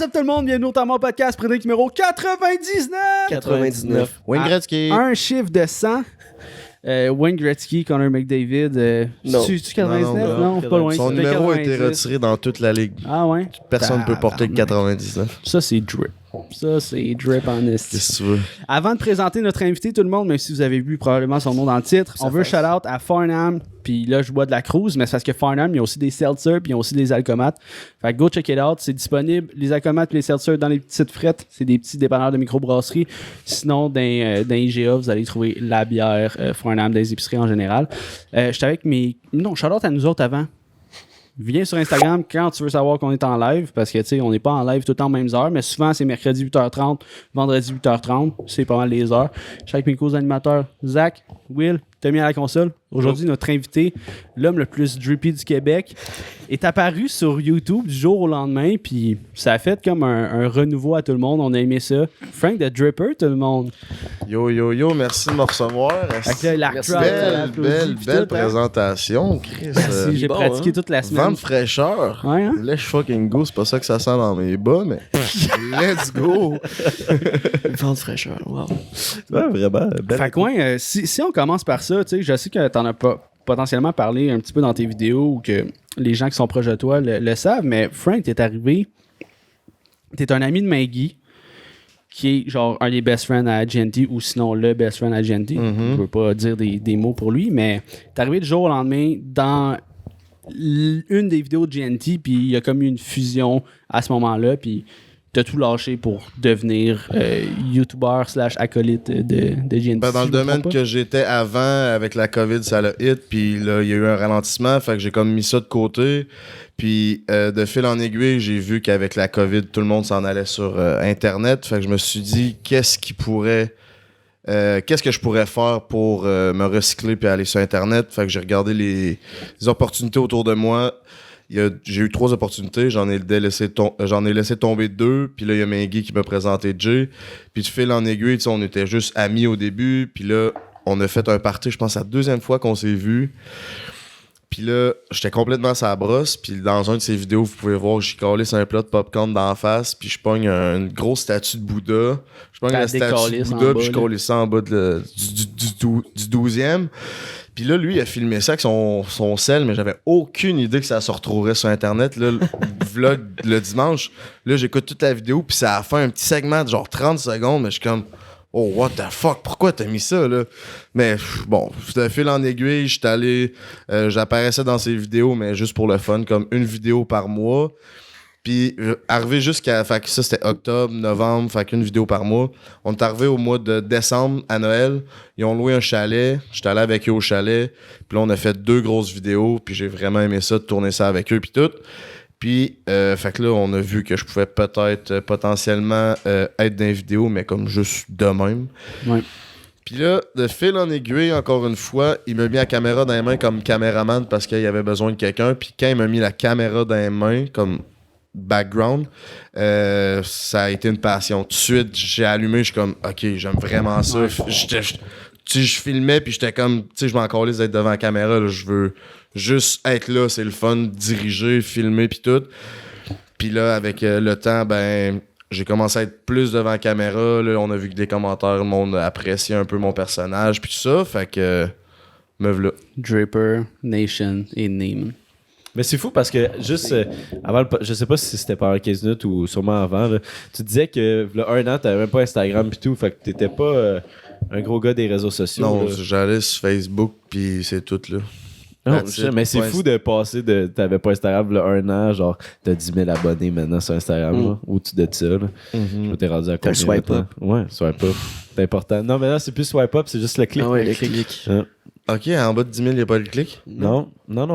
What's up tout le monde, bienvenue au Temps Podcast, prédict numéro 99! Wayne Gretzky. Un chiffre de 100. Wayne Gretzky, Connor McDavid. Non. Tu 99? Non, pas loin. Son c'était numéro a été 90. retiré dans toute la ligue. Ah ouais? Personne ne peut porter le 99. Ça, c'est drip. Ça, c'est drip en esti. Qu'est-ce que tu veux? Avant de présenter notre invité, tout le monde, même si vous avez vu probablement son nom dans le titre, on veut shout-out à Farnham. Puis là, je bois de la Cruise, mais c'est parce que Farnham, il y a aussi des seltzers, puis ils ont aussi des alcomates. Fait que go check it out. C'est disponible, les alcomates et les seltzers, dans les petites frettes. C'est des petits dépanneurs de microbrasserie. Sinon, dans IGA, vous allez trouver la bière Farnham, des épiceries en général. J'étais avec mes... Non, shout-out à nous autres avant. Viens sur Instagram quand tu veux savoir qu'on est en live, parce que tu sais, on n'est pas en live tout le temps aux mêmes heures, mais souvent c'est mercredi 8h30, vendredi 8h30, c'est pas mal les heures. Je suis avec mes co-animateurs Zach, Will, Tommy à la console. Aujourd'hui, notre invité, l'homme le plus drippy du Québec, est apparu sur YouTube du jour au lendemain, puis ça a fait comme un renouveau à tout le monde. On a aimé ça. Frank the Dripper, tout le monde. Yo, merci de me recevoir. Avec là, la Merci. crowd, Belle présentation, Chris. Merci, j'ai pratiqué toute la semaine. Vent de fraîcheur. Ouais, hein? Let's fucking go. C'est pas ça que ça sent dans mes bas, mais let's go. Vent de fraîcheur, wow. Ouais, vraiment. Fait que ouais, si on commence par ça, tu sais, je sais que t'en as pas potentiellement parlé un petit peu dans tes vidéos ou que les gens qui sont proches de toi le savent, mais Frank, t'es arrivé, t'es un ami de Maggie, qui est genre un des best friends à GNT ou sinon le best friend à GNT. Je veux pas dire des mots pour lui, mais t'es arrivé du jour au lendemain dans une des vidéos de GNT, puis il y a comme eu une fusion à ce moment-là, puis t'as tout lâché pour devenir YouTuber / acolyte de GNT. Ben, dans le domaine que j'étais avant, avec la COVID, ça l'a hit, puis là, il y a eu un ralentissement, fait que j'ai comme mis ça de côté. Puis de fil en aiguille, j'ai vu qu'avec la COVID, tout le monde s'en allait sur Internet, fait que je me suis dit, qu'est-ce que je pourrais faire pour me recycler puis aller sur Internet? Fait que j'ai regardé les opportunités autour de moi. J'ai eu 3 opportunités, j'en ai laissé tomber 2, puis là, il y a Maggie qui m'a présenté Jay. Puis de fil en aiguille, on était juste amis au début, puis là, on a fait un party, je pense, la 2e fois qu'on s'est vus. Puis là, j'étais complètement sur la brosse, puis dans un de ces vidéos, vous pouvez voir, j'ai collé sur un plat de popcorn d'en face, puis je pogne une grosse statue de Bouddha. Je pogne la statue de Bouddha, puis je colle ça en bas du 12e. Puis là, lui, il a filmé ça avec son sel, mais j'avais aucune idée que ça se retrouverait sur Internet. Là, le vlog le dimanche, là, j'écoute toute la vidéo, puis ça a fait un petit segment de genre 30 secondes, mais je suis comme... Oh, what the fuck, pourquoi t'as mis ça, là? Mais bon, de fil en aiguille, j'étais allé... j'apparaissais dans ces vidéos, mais juste pour le fun, comme une vidéo par mois. Puis, arrivé jusqu'à... Fait que ça, c'était octobre, novembre, fait qu'une vidéo par mois. On est arrivé au mois de décembre, à Noël. Ils ont loué un chalet. J'étais allé avec eux au chalet. Puis là, on a fait 2 grosses vidéos. Puis j'ai vraiment aimé ça, de tourner ça avec eux, puis tout. Puis, fait que là, on a vu que je pouvais peut-être, potentiellement, être dans les vidéos, mais comme juste de même. Ouais. Puis là, de fil en aiguille, encore une fois, il m'a mis la caméra dans les mains comme caméraman parce qu'il avait besoin de quelqu'un. Puis quand il m'a mis la caméra dans les mains comme background, ça a été une passion. Tout de suite, j'ai allumé, je suis comme, OK, j'aime vraiment ça. Je filmais, puis j'étais comme, tu sais, je m'en calisse d'être devant la caméra, là, je veux juste être là, c'est le fun, diriger, filmer, puis tout. Puis là, avec le temps, ben, j'ai commencé à être plus devant la caméra, là, on a vu que des commentaires, le monde appréciait un peu mon personnage, puis tout ça, fait que, me voilà. Dripper, Nation et Name. Mais c'est fou parce que juste avant, je sais pas si c'était pendant 15 minutes ou sûrement avant, là, tu disais que là, 1 an, t'avais même pas Instagram pis tout, fait que t'étais pas un gros gars des réseaux sociaux. Non, là. j'allais sur Facebook, puis c'est tout, là. Non, mais c'est fou de passer de t'avais pas Instagram là, 1 an, genre t'as 10 000 abonnés maintenant sur Instagram, genre, au-dessus de ça. Là. Je t'ai rendu à combien? T'as le swipe up. Ouais, swipe up. C'est important. Non, mais là, c'est plus swipe up, c'est juste le clic. Ah ouais, le clic. OK, en bas de 10 000, il n'y a pas le clic? Non,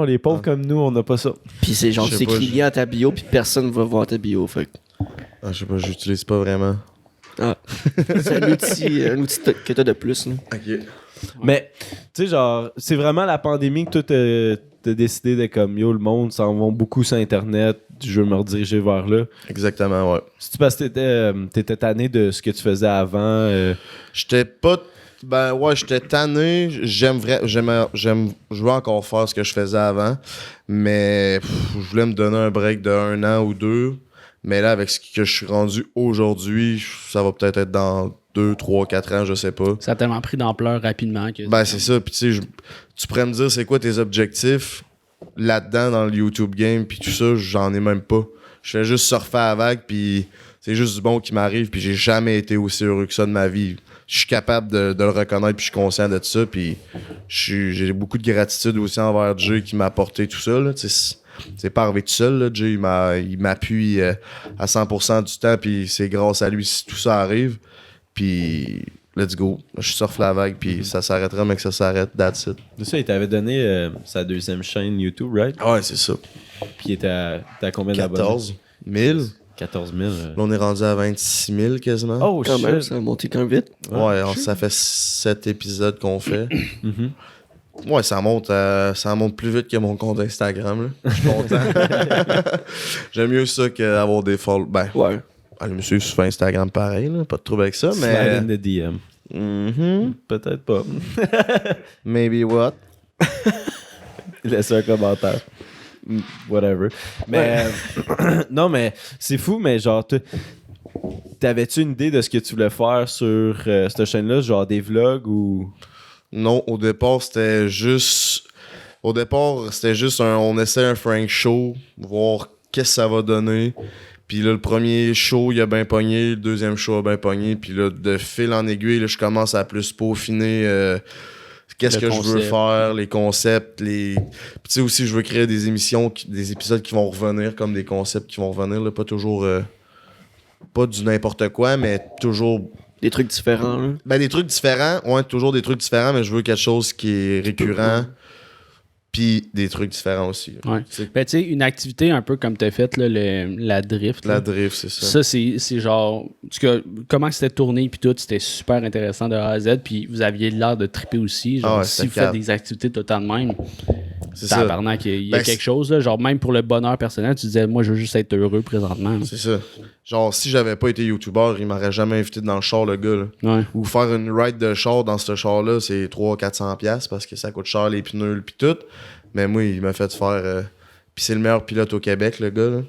les pauvres comme nous, on n'a pas ça. Puis c'est genre, Je sais c'est pas, écrit lien à ta bio, puis personne va voir ta bio. Fait que... Ah, je sais pas, j'utilise pas vraiment. Ah. C'est un outil que t'as de plus. Là. OK. Mais, tu sais, genre, c'est vraiment la pandémie que toi, t'as décidé de comme, yo, le monde s'en vont beaucoup sur Internet, je veux me rediriger vers là. Exactement, ouais. C'est-tu parce que t'étais tanné de ce que tu faisais avant? J'étais pas... Ben ouais, j'étais tanné. Je veux encore faire ce que je faisais avant. Mais je voulais me donner un break de 1 an ou 2. Mais là, avec ce que je suis rendu aujourd'hui, ça va peut-être être dans 2, 3, 4 ans, je sais pas. Ça a tellement pris d'ampleur rapidement que. Ben, c'est ça. Puis, tu sais, tu pourrais me dire, c'est quoi tes objectifs là-dedans, dans le YouTube game, puis tout ça, j'en ai même pas. Je fais juste surfer à la vague, puis c'est juste du bon qui m'arrive, puis j'ai jamais été aussi heureux que ça de ma vie. Je suis capable de le reconnaître, puis je suis conscient de ça, puis j'ai beaucoup de gratitude aussi envers Jay qui m'a apporté tout ça, là. Tu sais, c'est pas arrivé tout seul, là. Jay, il m'appuie à 100% du temps, puis c'est grâce à lui si tout ça arrive. Puis, let's go. Je surfe la vague, puis ça s'arrêtera, mais que ça s'arrête, that's it. De ça, il t'avait donné sa deuxième chaîne YouTube, right? Ouais, c'est ça. Puis il était à combien d'abonnés? 14 000. 14 000. Là, on est rendu à 26 000 quasiment. Oh, Quand même, shit! ça a monté quand même vite. Ouais, ça fait 7 épisodes qu'on fait. Mhm. Ouais, ça monte plus vite que mon compte Instagram, là. Je suis content. J'aime mieux ça qu'avoir des follow. Ben, Ouais. allez me suivre sur Instagram pareil, là. Pas de trouble avec ça, Slide mais. in the DM. Mhm. Peut-être pas. Maybe what? Laisse un commentaire. Whatever. Mais non, mais c'est fou, mais genre, t'avais-tu une idée de ce que tu voulais faire sur cette chaîne-là? Genre des vlogs ou. Non, au départ, c'était juste. On essaie un Frank show, voir qu'est-ce que ça va donner. Puis là, le premier show, il a bien pogné. Le deuxième show a bien pogné. Puis là, de fil en aiguille, là, je commence à plus peaufiner qu'est-ce que je veux faire, les concepts. Puis tu sais aussi, je veux créer des émissions, des épisodes qui vont revenir, comme des concepts qui vont revenir. Là, pas toujours... pas du n'importe quoi, mais toujours... Des trucs différents, là. Ben, des trucs différents. Ouais, toujours des trucs différents, mais je veux quelque chose qui est récurrent. Puis des trucs différents aussi. Ouais. Ben, tu sais, une activité un peu comme t'as fait, là, la drift. La là. drift, c'est ça. Ça, c'est genre. En tout cas, comment c'était tourné, puis tout, c'était super intéressant de A à Z, puis vous aviez l'air de triper aussi. Genre, Ah ouais, si c'était vous faites calme. des activités tout le temps de même, C'est ça. tabarnak, il y a Ben, quelque chose, là, genre, même pour le bonheur personnel, tu disais, moi, je veux juste être heureux présentement. C'est ça. Genre, si j'avais pas été YouTuber, il m'aurait jamais invité dans le char, le gars. Là. Ouais. Ou faire une ride de char dans ce char-là, c'est 300-400$ parce que ça coûte cher, les pneus, puis tout. Mais moi, il m'a fait faire... Puis c'est le meilleur pilote au Québec, le gars. Là.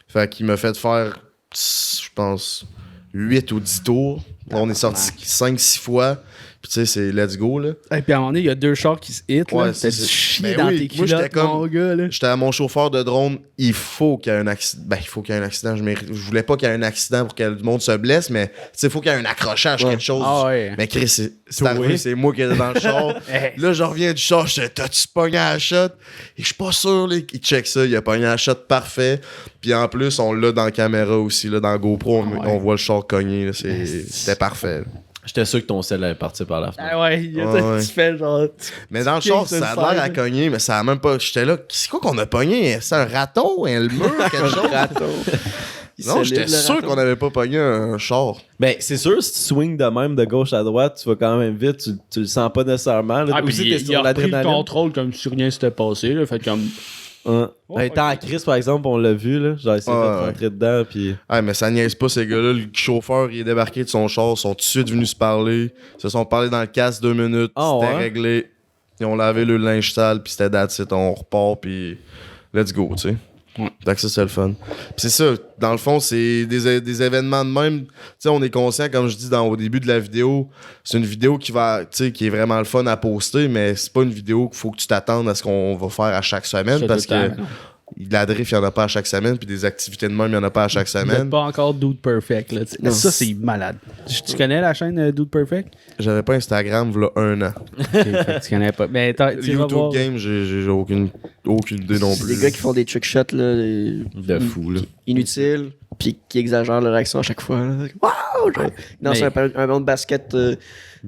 Fait qu'il m'a fait faire, je pense, 8 ou 10 tours. Là, on est sorti 5-6 fois. Puis tu sais, c'est let's go, là. Et puis à un moment donné, il y a deux chars qui se hit, là. Ouais, T'as c'est du ça. chier Ben dans oui, tes moi, j'étais culottes, comme- mon gars, là. J'étais à mon chauffeur de drone, il faut qu'il y ait un accident. Ben, il faut qu'il y ait un accident. Je voulais pas qu'il y ait un accident pour que le monde se blesse, mais tu sais, il faut qu'il y ait un accrochage, quelque chose. Ah ouais. Mais Chris, c'est arrivé, c'est moi qui étais dans le char. Là, je reviens du char, je dis, t'as-tu pogné à la shot? Et je suis pas sûr, là. Il check ça, il a pogné à la shot parfait. Puis en plus, on l'a dans la caméra aussi, là, dans la GoPro, on voit le char cogner, là. C'était parfait. J'étais sûr que ton sel allait partir par la fenêtre. Ah ouais, Ouais. tu fais genre. Mais dans le char, King ça a Size. l'air à cogner, mais ça a même pas. J'étais là, c'est quoi qu'on a pogné? C'est un râteau, le mur, quelque chose? Non, j'étais sûr qu'on avait pas pogné un char. Ben, c'est sûr, si tu swings de même de gauche à droite, tu vas quand même vite, tu le sens pas nécessairement. Là. Ah, puis Aussi, il t'es a sur repris le l'adrénaline. contrôle comme si rien s'était passé, là. Fait comme. Hein. Ben, tant à Chris, par exemple, on l'a vu, là. Genre, il s'est Ah, fait ouais. rentrer dedans, puis. Ah, mais ça niaise pas, ces gars-là. Le chauffeur, il est débarqué de son char, ils sont tout de suite venus se parler. Ils se sont parlé dans le casque 2 minutes. Ah, c'était ouais? réglé. Ils ont lavé le linge sale, puis c'était that's it. On repart, puis let's go, tu sais. Ouais. Fait que ça, c'est le fun. Puis c'est ça, dans le fond, c'est des événements de même. Tu sais, on est conscient, comme je dis au début de la vidéo, c'est une vidéo qui est vraiment le fun à poster, mais c'est pas une vidéo qu'il faut que tu t'attendes à ce qu'on va faire à chaque semaine, Ça, parce tout le que temps, non. la drift, il y en a pas à chaque semaine, puis des activités de même, il y en a pas à chaque Vous êtes semaine. pas encore Dude Perfect, là. Non. Ça, c'est malade. Tu connais la chaîne Dude Perfect? J'avais pas Instagram, v'là 1 an. Ok, fait que tu connais pas. Mais tu vas YouTube voir. Game, j'ai aucune idée non C'est plus. des gars qui font des trick shots, là, De fou, là. inutiles, puis qui exagèrent leur réaction à chaque fois. Là. Wow! Genre, ils lancent Mais- un ballon de basket de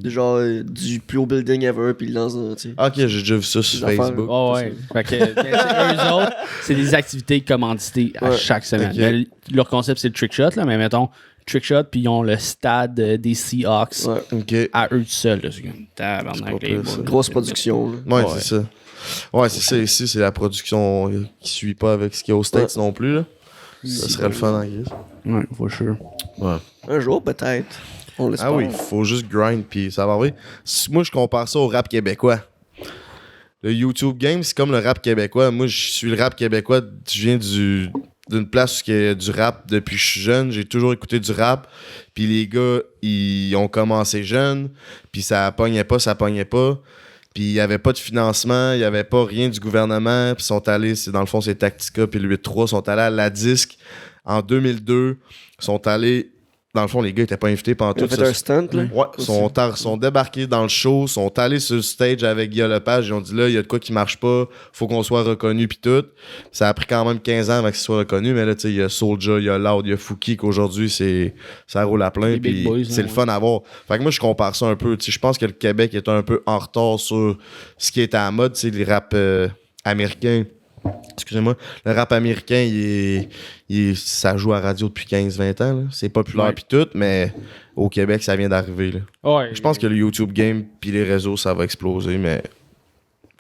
genre du plus haut building ever, puis ils lancent, tu sais. Ah, ok, j'ai déjà vu ça sur Des affaires. Facebook. Oh, ouais. Fait que, eux autres, c'est des activités commanditées à Ouais. chaque semaine. Ok. Mais leur concept, c'est le trick shot, là. Mais mettons, trick shot, puis ils ont le stade des Seahawks Ouais. Ok. à eux tout seuls, là. C'est comme, tabarnak, C'est pas les pire, boys. ça. Grosse production. Là. Ouais, c'est ça. Ouais, c'est ça. Ici, c'est la production qui suit pas avec ce qu'il y a aux States non plus. Là. Ça serait le fun en gris. Ouais, for sure. Ouais. Un jour, peut-être. On l'espère. Ah oui, faut juste grind, puis ça va arriver. Moi, je compare ça au rap québécois. Le YouTube game, c'est comme le rap québécois. Moi, je suis le rap québécois. Je viens d'une place où il y a du rap depuis que je suis jeune. J'ai toujours écouté du rap. Puis les gars, ils ont commencé jeunes. Puis ça pognait pas. Puis il n'y avait pas de financement. Il n'y avait pas rien du gouvernement. Puis ils sont allés, dans le fond, c'est Tactica puis le 8-3, sont allés à la disque en 2002. Ils sont allés... Dans le fond, les gars n'étaient pas invités pendant tout Ils ont fait un stunt, là. Ouais, sont débarqués dans le show, sont allés sur le stage avec Guy Lepage, ils ont dit là, il y a de quoi qui marche pas, faut qu'on soit reconnu pis tout. Ça a pris quand même 15 ans avant qu'ils soient reconnus, mais là, tu sais, il y a Soulja, il y a Loud, il y a Fouki, qu'aujourd'hui, ça roule à plein, Les big pis boys, c'est hein, le fun à voir. Fait que moi, je compare ça un peu, tu sais, je pense que le Québec est un peu en retard sur ce qui est à la mode, tu sais, les rap américains. Excusez-moi, le rap américain, ça joue à radio depuis 15-20 ans. Là. C'est populaire Ouais. pis tout, mais au Québec, ça vient d'arriver. Là. Ouais. Je pense que le YouTube game puis les réseaux, ça va exploser, mais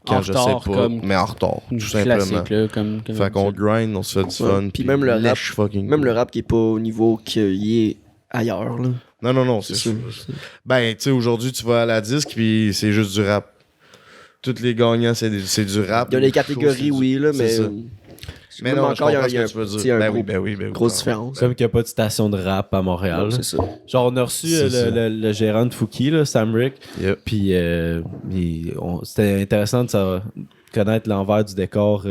quand En je retard, sais pas. comme- Mais en retard, tout Classique, simplement. là, comme Fait qu'on grind, on se fait du Ouais. fun. Puis même le rap- lèche fucking Même cool. le rap qui est pas au niveau qu'il est ailleurs, là. Non, c'est sûr. ça. Ben, tu sais, aujourd'hui, tu vas à la disque puis c'est juste du rap. Tous les gagnants, c'est du rap. Il y a des Les shows, catégories, c'est du- oui, là, c'est mais... ça. Mais même non, encore, je il y a, comprends il y a ce que tu veux dire. il y a un Ben gros- oui, ben oui, ben oui. grosse Ah. différence. Comme qu'il n'y a pas de station de rap à Montréal. Non, là. c'est ça. Genre, on a reçu C'est ça. le gérant de Fouki, là, Sam Rick. Yep. Puis c'était intéressant de connaître l'envers du décor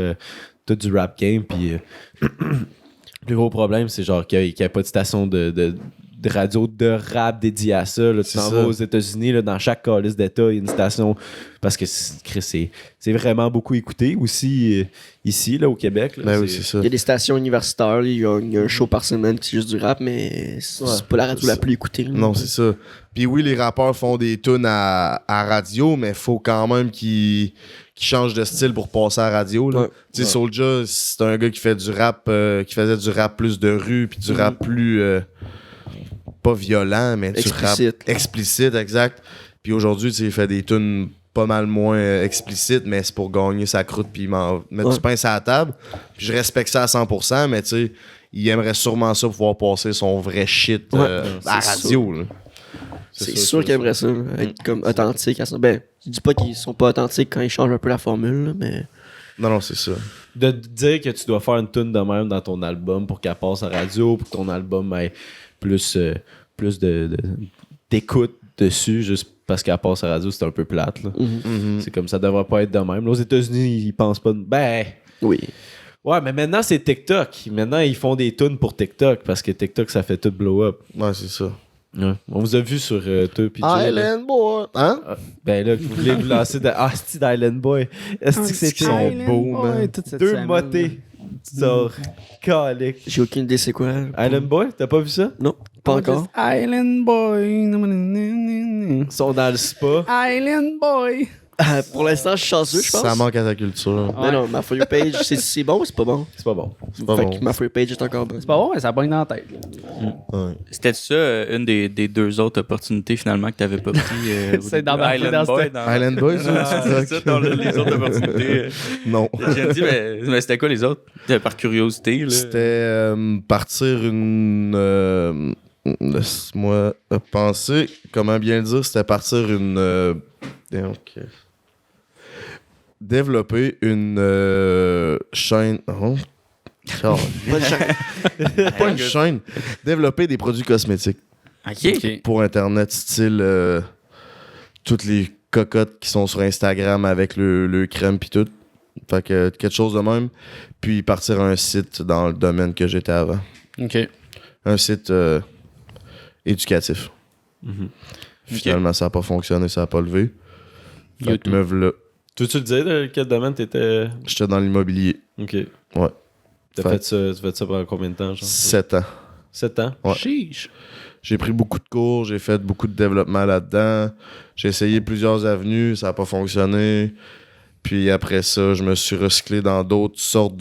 tout du rap game. Puis le plus gros problème, c'est genre qu'il n'y a pas de station de radio de rap dédiée à ça. Là. Tu C'est t'en ça. vas aux États-Unis, là, dans chaque calice d'État, il y a une station. Parce que c'est vraiment beaucoup écouté aussi ici, là, au Québec. Là. Ben oui, c'est ça. Il y a des stations universitaires, là, il y a un show par semaine qui est juste du rap, mais c'est pas la radio la plus écoutée. là. Non, c'est ça. Puis oui, les rappeurs font des tunes à radio, mais faut quand même qu'ils changent de style pour passer à la radio. là. Ouais. Tu sais, Soulja, c'est un gars qui fait du rap, qui faisait du rap plus de rue, puis du rap plus pas violent, mais du Explicite. rap explicite, exact. Puis aujourd'hui, tu sais, il fait des tunes pas mal moins explicites, mais c'est pour gagner sa croûte puis mettre du pain sur la table. Puis je respecte ça à 100%, mais tu sais, il aimerait sûrement ça pour pouvoir passer son vrai shit à la c'est radio. là. C'est sûr qu'il aimerait ça, là, être comme authentique. Ben, je dis pas qu'ils sont pas authentiques quand ils changent un peu la formule, là, mais... Non, c'est ça. De te dire que tu dois faire une tune de même dans ton album pour qu'elle passe à radio, pour que ton album ait plus d'écoute dessus, juste parce qu'elle passe à radio, c'est un peu plate. Là. Mhm. C'est comme ça devrait pas être de même. Là, aux États-Unis, ils pensent pas. Ben. Oui. Ouais, mais maintenant, c'est TikTok. Maintenant, ils font des tunes pour TikTok parce que TikTok, ça fait tout blow up. Ouais, c'est ça. Ouais. On vous a vu sur toi puis Jay, là. Island Boy! Hein? Ben là, vous voulez vous lancer de. Ah, c'est d'Island Boy. Est-ce que c'était sont beaux, man. deux motés? Genre, calique. J'ai aucune idée c'est quoi. Island Boy, t'as pas vu ça? Non, pas encore. Island Boy. Ils sont dans le spa. Island Boy. Pour l'instant, je suis chanceux, je pense. Ça manque à ta culture. Mais non, ma For You page, c'est bon ou c'est pas bon? C'est pas bon. C'est pas Fait bon. que ma For You page est encore bonne. C'est pas bon, mais ça pogne dans la tête. Ouais. C'était ça, une des deux autres opportunités finalement que t'avais pas pris. C'est d'embarquer Island dans Boy. cette- Island Boy, ça? Ah, c'est ça, dans les autres opportunités. Non. J'ai dit, mais c'était quoi les autres? Par curiosité, là. C'était partir une. Laisse-moi penser. Comment bien le dire? C'était partir une. Ok. Développer une chaîne. Oh. Pas une chaîne. Développer des produits cosmétiques OK. pour Internet, style toutes les cocottes qui sont sur Instagram avec le crème pis tout. Fait que quelque chose de même. Puis partir un site dans le domaine que j'étais avant. OK. Un site éducatif. Finalement, ça n'a pas fonctionné, ça n'a pas levé. Fait que me v'là. Tu veux-tu le dire de quel domaine t'étais? J'étais dans l'immobilier. Ok. Ouais. Tu Fait- fait ça pendant combien de temps, genre? 7 ans. 7 ans? Ouais. Chiche. J'ai pris beaucoup de cours, j'ai fait beaucoup de développement là-dedans. J'ai essayé plusieurs avenues, ça n'a pas fonctionné. Puis après ça, je me suis recyclé dans d'autres sortes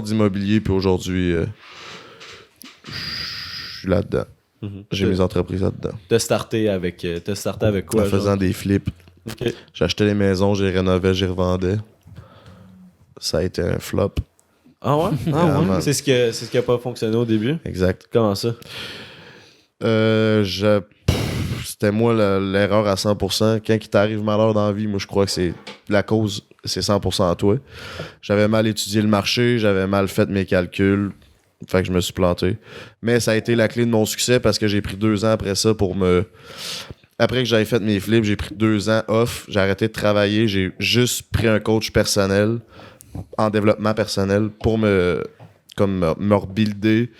d'immobilier. Puis aujourd'hui, je suis là-dedans. J'ai mes entreprises là-dedans. T'as starté avec quoi? En faisant des flips. Ok. J'achetais les maisons, j'ai rénové, j'ai revendais. Ça a été un flop. Ah ouais? Vraiment. C'est ce qui a pas fonctionné au début? Exact. Comment ça? c'était moi l'erreur à 100%. Quand il t'arrive malheur dans la vie, moi, je crois que c'est la cause, c'est 100% à toi. J'avais mal étudié le marché, j'avais mal fait mes calculs. Fait que je me suis planté. Mais ça a été la clé de mon succès parce que j'ai pris 2 ans après ça pour me... Après que j'avais fait mes flips, j'ai pris 2 ans off. J'ai arrêté de travailler. J'ai juste pris un coach personnel en développement personnel pour me rebuilder.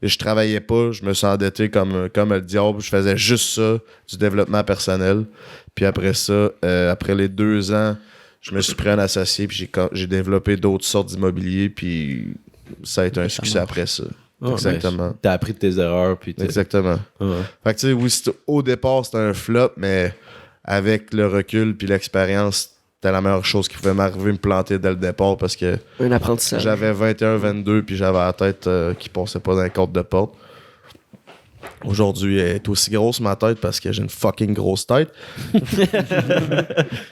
Et je travaillais pas. Je me suis endetté comme le diable. Je faisais juste ça, du développement personnel. Puis après ça, après les 2 ans, je me suis pris un associé. Puis j'ai développé d'autres sortes d'immobilier. Puis ça a été un succès après ça. Exactement. T'as appris de tes erreurs. Puis Exactement. Fait que tu sais, oui, au départ, c'était un flop, mais avec le recul puis l'expérience, c'était la meilleure chose qui pouvait m'arriver, me planter dès le départ parce que Un apprentissage. j'avais 21-22 puis j'avais la tête qui passait pas dans les côtes de porte. Aujourd'hui, elle est aussi grosse ma tête parce que j'ai une fucking grosse tête.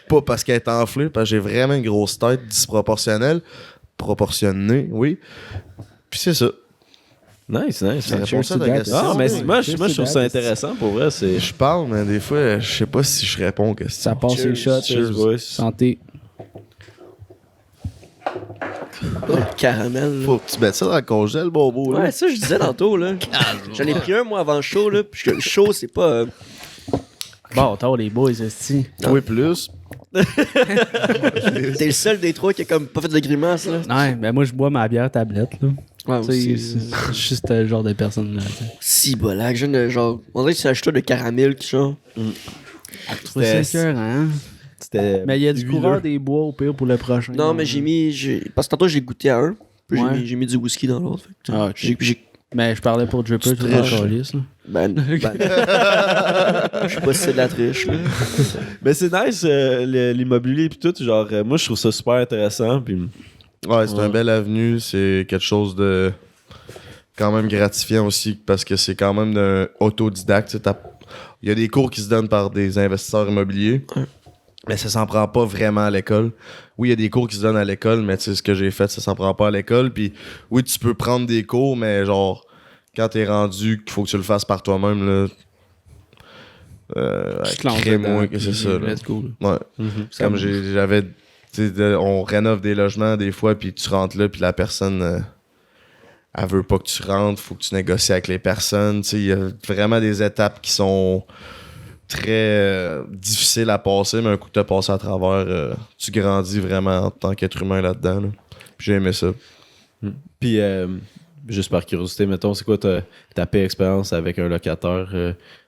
Pas parce qu'elle est enflée, parce que j'ai vraiment une grosse tête disproportionnelle. Proportionnée, oui. Puis c'est ça. Nice. Ça répond ça à ta question. Ah, mais moi, je Cheers to trouve ça that. intéressant pour vrai. C'est... Je parle, mais des fois, je sais pas si je réponds aux questions. Ça passe les shots. Cheers, boys. Santé. Oh, caramel. Là. Faut que tu mettes ça dans le congèle, bobo. Là. Ouais, ça, je disais tantôt. Là. J'en ai pris un, moi, avant le show. Là, puis le show, c'est pas. Bon, t'as les boys, esti. Oui, plus. T'es le seul des trois qui a comme pas fait de grimace. Là. Ouais, ben moi, je bois ma bière tablette, là. Ouais, Tu sais, aussi. je suis juste le genre de personne, là. Si, bolac. Genre, on dirait que c'est un acheteur de caramel qui genre. C'est écœurant, hein? C'était Mais il y a du huileux. coureur des bois au pire pour le prochain. Non, mais j'ai mis. Parce que tantôt, j'ai goûté à un. Puis Ouais. j'ai mis du whisky dans l'autre. Fait que, Ah, ok. j'ai. Mais je parlais pour Dripper, Tu tout le triches. calice, là. Ben. Je sais pas si c'est de la triche. Là. Mais c'est nice, l'immobilier et tout. Genre, moi, je trouve ça super intéressant. Puis... Ouais, c'est un bel avenue. C'est quelque chose de quand même gratifiant aussi parce que c'est quand même d'un autodidacte. Tu sais, il y a des cours qui se donnent par des investisseurs immobiliers, mais ça s'en prend pas vraiment à l'école. Oui, il y a des cours qui se donnent à l'école, mais tu sais, ce que j'ai fait, ça s'en prend pas à l'école. Puis oui, tu peux prendre des cours, mais genre, quand t'es rendu qu'il faut que tu le fasses par toi-même, là, Je te lance crée-moi dedans, que c'est puis ça. Là. Let's go, là. Ouais. Comme j'avais, tu sais, on rénove des logements des fois, puis tu rentres là, puis la personne, elle veut pas que tu rentres, faut que tu négocies avec les personnes. Tu sais, il y a vraiment des étapes qui sont très difficiles à passer, mais un coup que t'as passé à travers, tu grandis vraiment en tant qu'être humain là-dedans. Là. Puis j'ai aimé ça. Puis, juste par curiosité, mettons, c'est quoi ta pire expérience avec un locataire?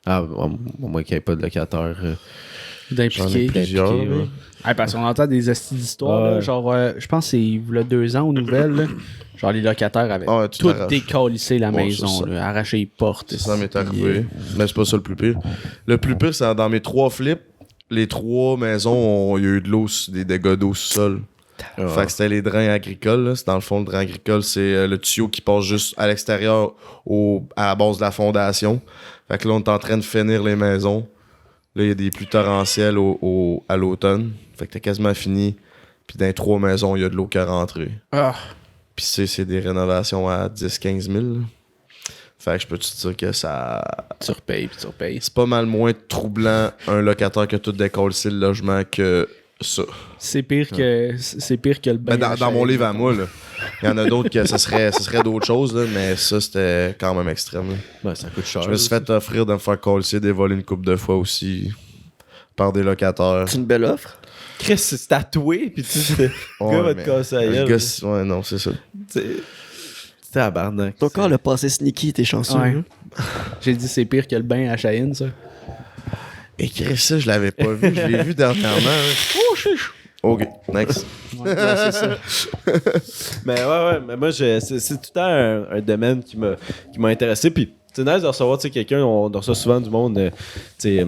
Au moins qu'il n'y ait pas de locataire. J'en ai D'impliquer. plusieurs. impliqué, là. ouais. Ouais, parce qu'on entend des hosties d'histoires, là, Ouais. genre, je pense que c'est il y a 2 ans aux nouvelles, là, genre les locataires avaient Ouais, tout tout arrache. décalissé la Ouais, maison, c'est ça. là, arraché les portes. Ça m'est puis, arrivé. Mais c'est pas ça le plus pire. Le plus pire, c'est dans mes 3 flips, les 3 maisons, il y a eu de l'eau, des dégâts d'eau sous-sol. Fait que c'était les drains agricoles. Là. C'est dans le fond, le drain agricole, c'est le tuyau qui passe juste à l'extérieur à la base de la fondation. Fait que là, on est en train de finir les maisons. Là, il y a des pluies torrentielles à l'automne. Fait que t'as quasiment fini. Puis dans les 3 maisons, il y a de l'eau qui est rentrée. Ah, Puis c'est des rénovations à 10-15 000. Là. Fait que je peux te dire que ça... tu repayes, puis tu repayes. C'est pas mal moins troublant un locataire qui a tout décollé le logement que ça. C'est pire que le bain. Ben, dans mon livre à moi, là. Il y en a d'autres que ce serait d'autres choses, là, mais ça, c'était quand même extrême. Là. Ouais, ça coûte cher. Je me suis fait offrir de me faire coller des volets une couple de fois aussi par des locataires. C'est une belle offre. Chris, c'est tatoué, puis tu sais, le gars va te mais casser la le gueule. gars, ouais, non, c'est ça. C'est tabarnak. Ton corps, le passé sneaky, t'es chanceux. Ouais. hein. J'ai dit c'est pire que le bain à Cheyenne, ça. Et Chris, ça, je l'avais pas vu. Je l'ai vu dernièrement. Hein. Oh, chiche. OK, next. Ouais, c'est ça. Mais ouais, mais moi, c'est tout le temps un domaine qui m'a intéressé. Puis c'est nice de recevoir quelqu'un, on reçoit souvent du monde, tu sais,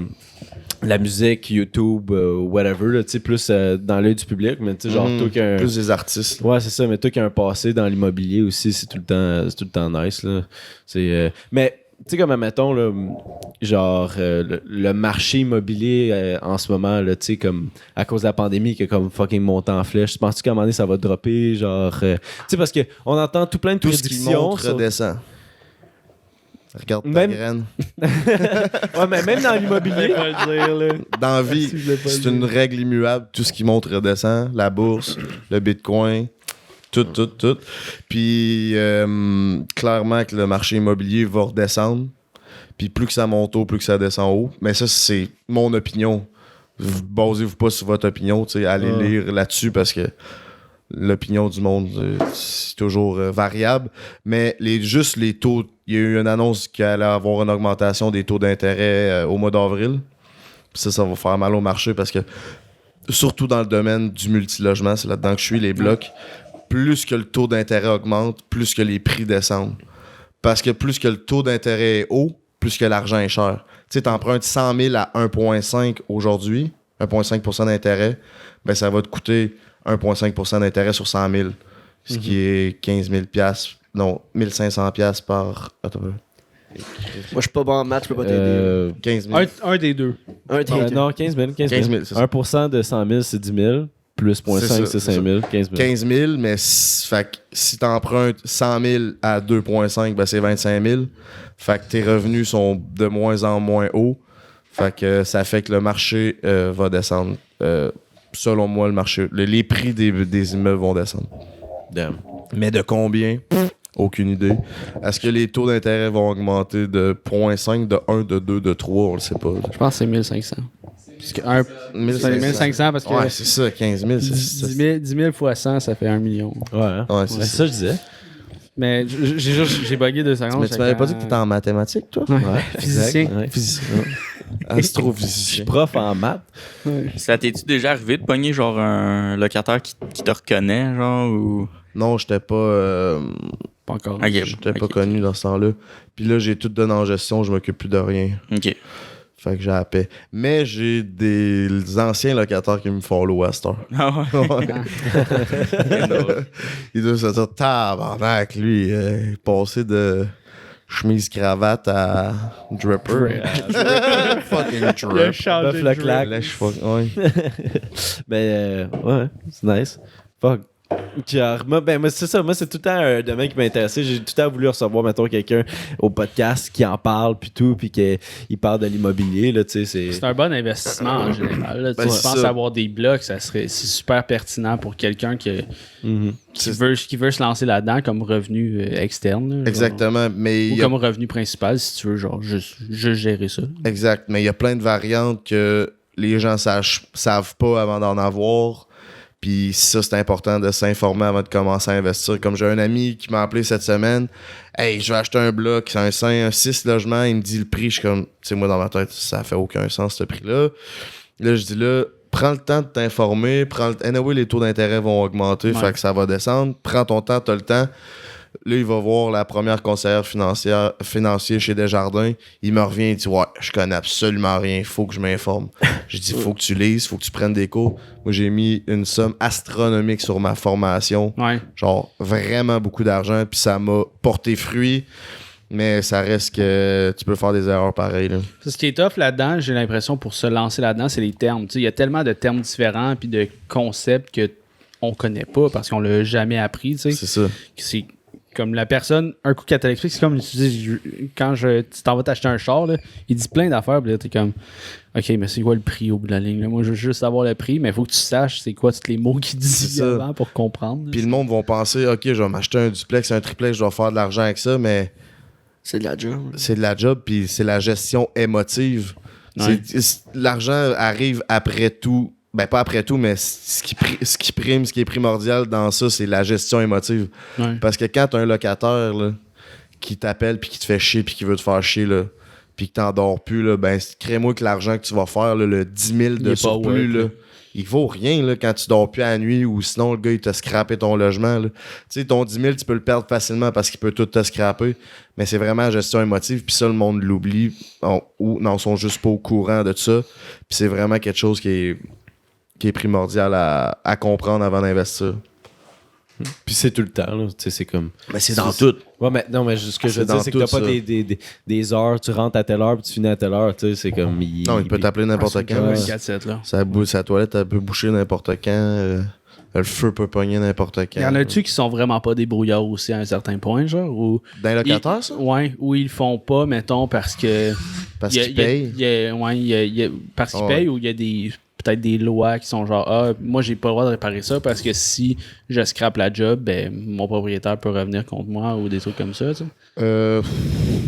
la musique, YouTube, whatever, là, tu sais, plus dans l'œil du public, mais tu sais, genre, toi qui as un... Plus des artistes. Ouais, c'est ça, mais toi qui as un passé dans l'immobilier aussi, c'est tout le temps nice, là. Mais, tu sais, comme, admettons, là, genre, le marché immobilier en ce moment, là, tu sais, comme, à cause de la pandémie, qui est comme fucking monté en flèche, tu penses-tu qu'à un moment donné, ça va dropper, genre... tu sais, parce qu'on entend tout plein de Tout ce qui prédictions monte sur- redescend. Regarde ta Même- graine. Ouais, mais même dans l'immobilier. Dans la vie, c'est une règle immuable. Tout ce qui monte redescend. La bourse, le bitcoin, tout. Puis, clairement que le marché immobilier va redescendre. Puis plus que ça monte haut, plus que ça descend haut. Mais ça, c'est mon opinion. Basez-vous pas sur votre opinion. Allez lire là-dessus parce que l'opinion du monde, c'est toujours variable. Mais juste les taux, il y a eu une annonce qu'il allait avoir une augmentation des taux d'intérêt au mois d'avril. Ça va faire mal au marché parce que, surtout dans le domaine du multilogement, c'est là-dedans que je suis, les blocs, plus que le taux d'intérêt augmente, plus que les prix descendent. Parce que plus que le taux d'intérêt est haut, plus que l'argent est cher. Tu sais, t'empruntes 100 000 à 1,5 aujourd'hui, 1,5% d'intérêt, ben ça va te coûter 1,5% d'intérêt sur 100 000, ce qui est 15 000 non, 1500 par... Attends, Moi, je suis pas bon en maths, je peux pas t'aider. 15 000. Un des deux. Un des deux. Non, 15 000. 15 000, c'est ça. 1% de 100 000, c'est 10 000. Plus 0,5, C'est ça, c'est c'est 5 000. 15 000. 15 000, mais fait que si t'empruntes 100 000 à 2,5, ben c'est 25 000. Fait que tes revenus sont de moins en moins hauts. Fait que ça fait que le marché va descendre. Selon moi, le marché, les prix des immeubles vont descendre. Damn. Mais de combien? Aucune idée. Est-ce que les taux d'intérêt vont augmenter de 0,5, de 1, de 2, de 3? On le sait pas. Je pense que c'est 1500. Parce que 1500 parce que Ouais, c'est ça, 15 000. 10 000 fois 100, ça fait 1 million. Ouais, hein? Ouais, C'est c'est ça que je disais. Mais j'ai bugué 2 secondes. Mais tu m'avais pas dit que t'étais en mathématiques, toi? Ouais. Physicien. Physicien. Physicien. Je suis Astrophysicien. prof en maths. Ça t'es-tu déjà arrivé de pogner genre un locataire qui te reconnaît, genre, ou. Non, j'étais pas... Pas encore. Ok, J'étais pas ok. connu dans ce temps-là. Puis là, j'ai tout donné en gestion, je m'occupe plus de rien. Ok. Fait que j'ai la paix. Mais j'ai des anciens locataires qui me follow à cette heure. Ah ouais. Il doit se dire, tabarnak, lui, il est passé de chemise cravate à dripper. Fucking drip. Bœuf le claque. Là, je fuck, ouais. Ben, ouais, c'est nice. Fuck. Genre, moi, c'est ça. Moi, c'est tout le temps un domaine qui m'a intéressé. J'ai tout le temps voulu recevoir, mettons, quelqu'un au podcast qui en parle, puis tout, puis qu'il parle de l'immobilier, là, tu sais. C'est un bon investissement en général. Là. Ben, Tu c'est penses ça. avoir des blocs, c'est super pertinent pour quelqu'un qui C'est- veut se lancer là-dedans comme revenu externe. là, genre. Exactement. Mais Ou il y a comme revenu principal, si tu veux, genre, juste gérer ça. Exact, mais il y a plein de variantes que les gens savent pas avant d'en avoir. Puis ça, c'est important de s'informer avant de commencer à investir. Comme j'ai un ami qui m'a appelé cette semaine, « Hey, je vais acheter un bloc, c'est un 6 logements. » Il me dit le prix. Je suis comme, tu sais, moi, dans ma tête, ça fait aucun sens, ce prix-là. Là, je dis là, prends le temps de t'informer. Anyway, les taux d'intérêt vont augmenter, Ouais. fait que ça va descendre. Prends ton temps, t'as le temps. Là, il va voir la première conseillère financière chez Desjardins. Il me revient et dit « Ouais, je connais absolument rien, il faut que je m'informe. » J'ai dit « Faut que tu lises, faut que tu prennes des cours. » Moi, j'ai mis une somme astronomique sur ma formation. Ouais. Genre, vraiment beaucoup d'argent, puis ça m'a porté fruit. Mais ça reste que tu peux faire des erreurs pareilles. Là. Ce qui est tough là-dedans, j'ai l'impression, pour se lancer là-dedans, c'est les termes. Tu sais, il y a tellement de termes différents puis de concepts que on connaît pas parce qu'on l'a jamais appris. Tu sais. C'est ça. C'est comme la personne, un coup qu'elle te l'explique, c'est comme tu dis, quand tu t'en vas t'acheter un char, là, il dit plein d'affaires, puis là, t'es comme, OK, mais c'est quoi le prix au bout de la ligne? Là? Moi, je veux juste savoir le prix, mais il faut que tu saches c'est quoi tous les mots qu'il dit C'est ça. avant pour comprendre. là. Puis le monde va penser, OK, je vais m'acheter un duplex, un triplex, je vais faire de l'argent avec ça, mais C'est de la job. c'est de la job, puis c'est la gestion émotive. Ouais. L'argent arrive après tout. Ben, pas après tout, mais ce qui prime, ce qui est primordial dans ça, c'est la gestion émotive. Ouais. Parce que quand t'as un locataire là, qui t'appelle, puis qui te fait chier, puis qui veut te faire chier, là, puis que t'endors plus, là, ben, crée-moi que l'argent que tu vas faire, là, le 10 000 Il de est pas surplus, worth, là, là. il vaut rien là, quand tu dors plus à la nuit ou sinon le gars il t'a scrappé ton logement. Tu sais, ton 10 000, tu peux le perdre facilement parce qu'il peut tout te scraper. Mais c'est vraiment la gestion émotive, puis ça, le monde l'oublie ou n'en sont juste pas au courant de ça. Puis c'est vraiment quelque chose qui est primordial à comprendre avant d'investir. Puis c'est tout le temps, là. Tu sais, c'est comme. Mais c'est dans tout. Ouais, mais non, mais ce que je C'est veux dire, dans c'est que t'as tout pas ça. des heures, tu rentres à telle heure puis tu finis à telle heure, tu sais, c'est comme. Non, il peut t'appeler n'importe quand. Ouais. 24/7, là. Sa toilette, elle peut boucher n'importe quand. Le feu peut pogner n'importe quand. Y en a-tu qui sont vraiment pas débrouillards aussi à un certain point, genre? Ou D'un locataire, ça? Ouais, ou ils le font pas, mettons, parce que. Parce qu'ils payent. Parce qu'ils Ouais. payent ou il y a peut-être des lois qui sont genre, moi j'ai pas le droit de réparer ça parce que si je scrape la job, ben mon propriétaire peut revenir contre moi ou des trucs comme ça, tu sais.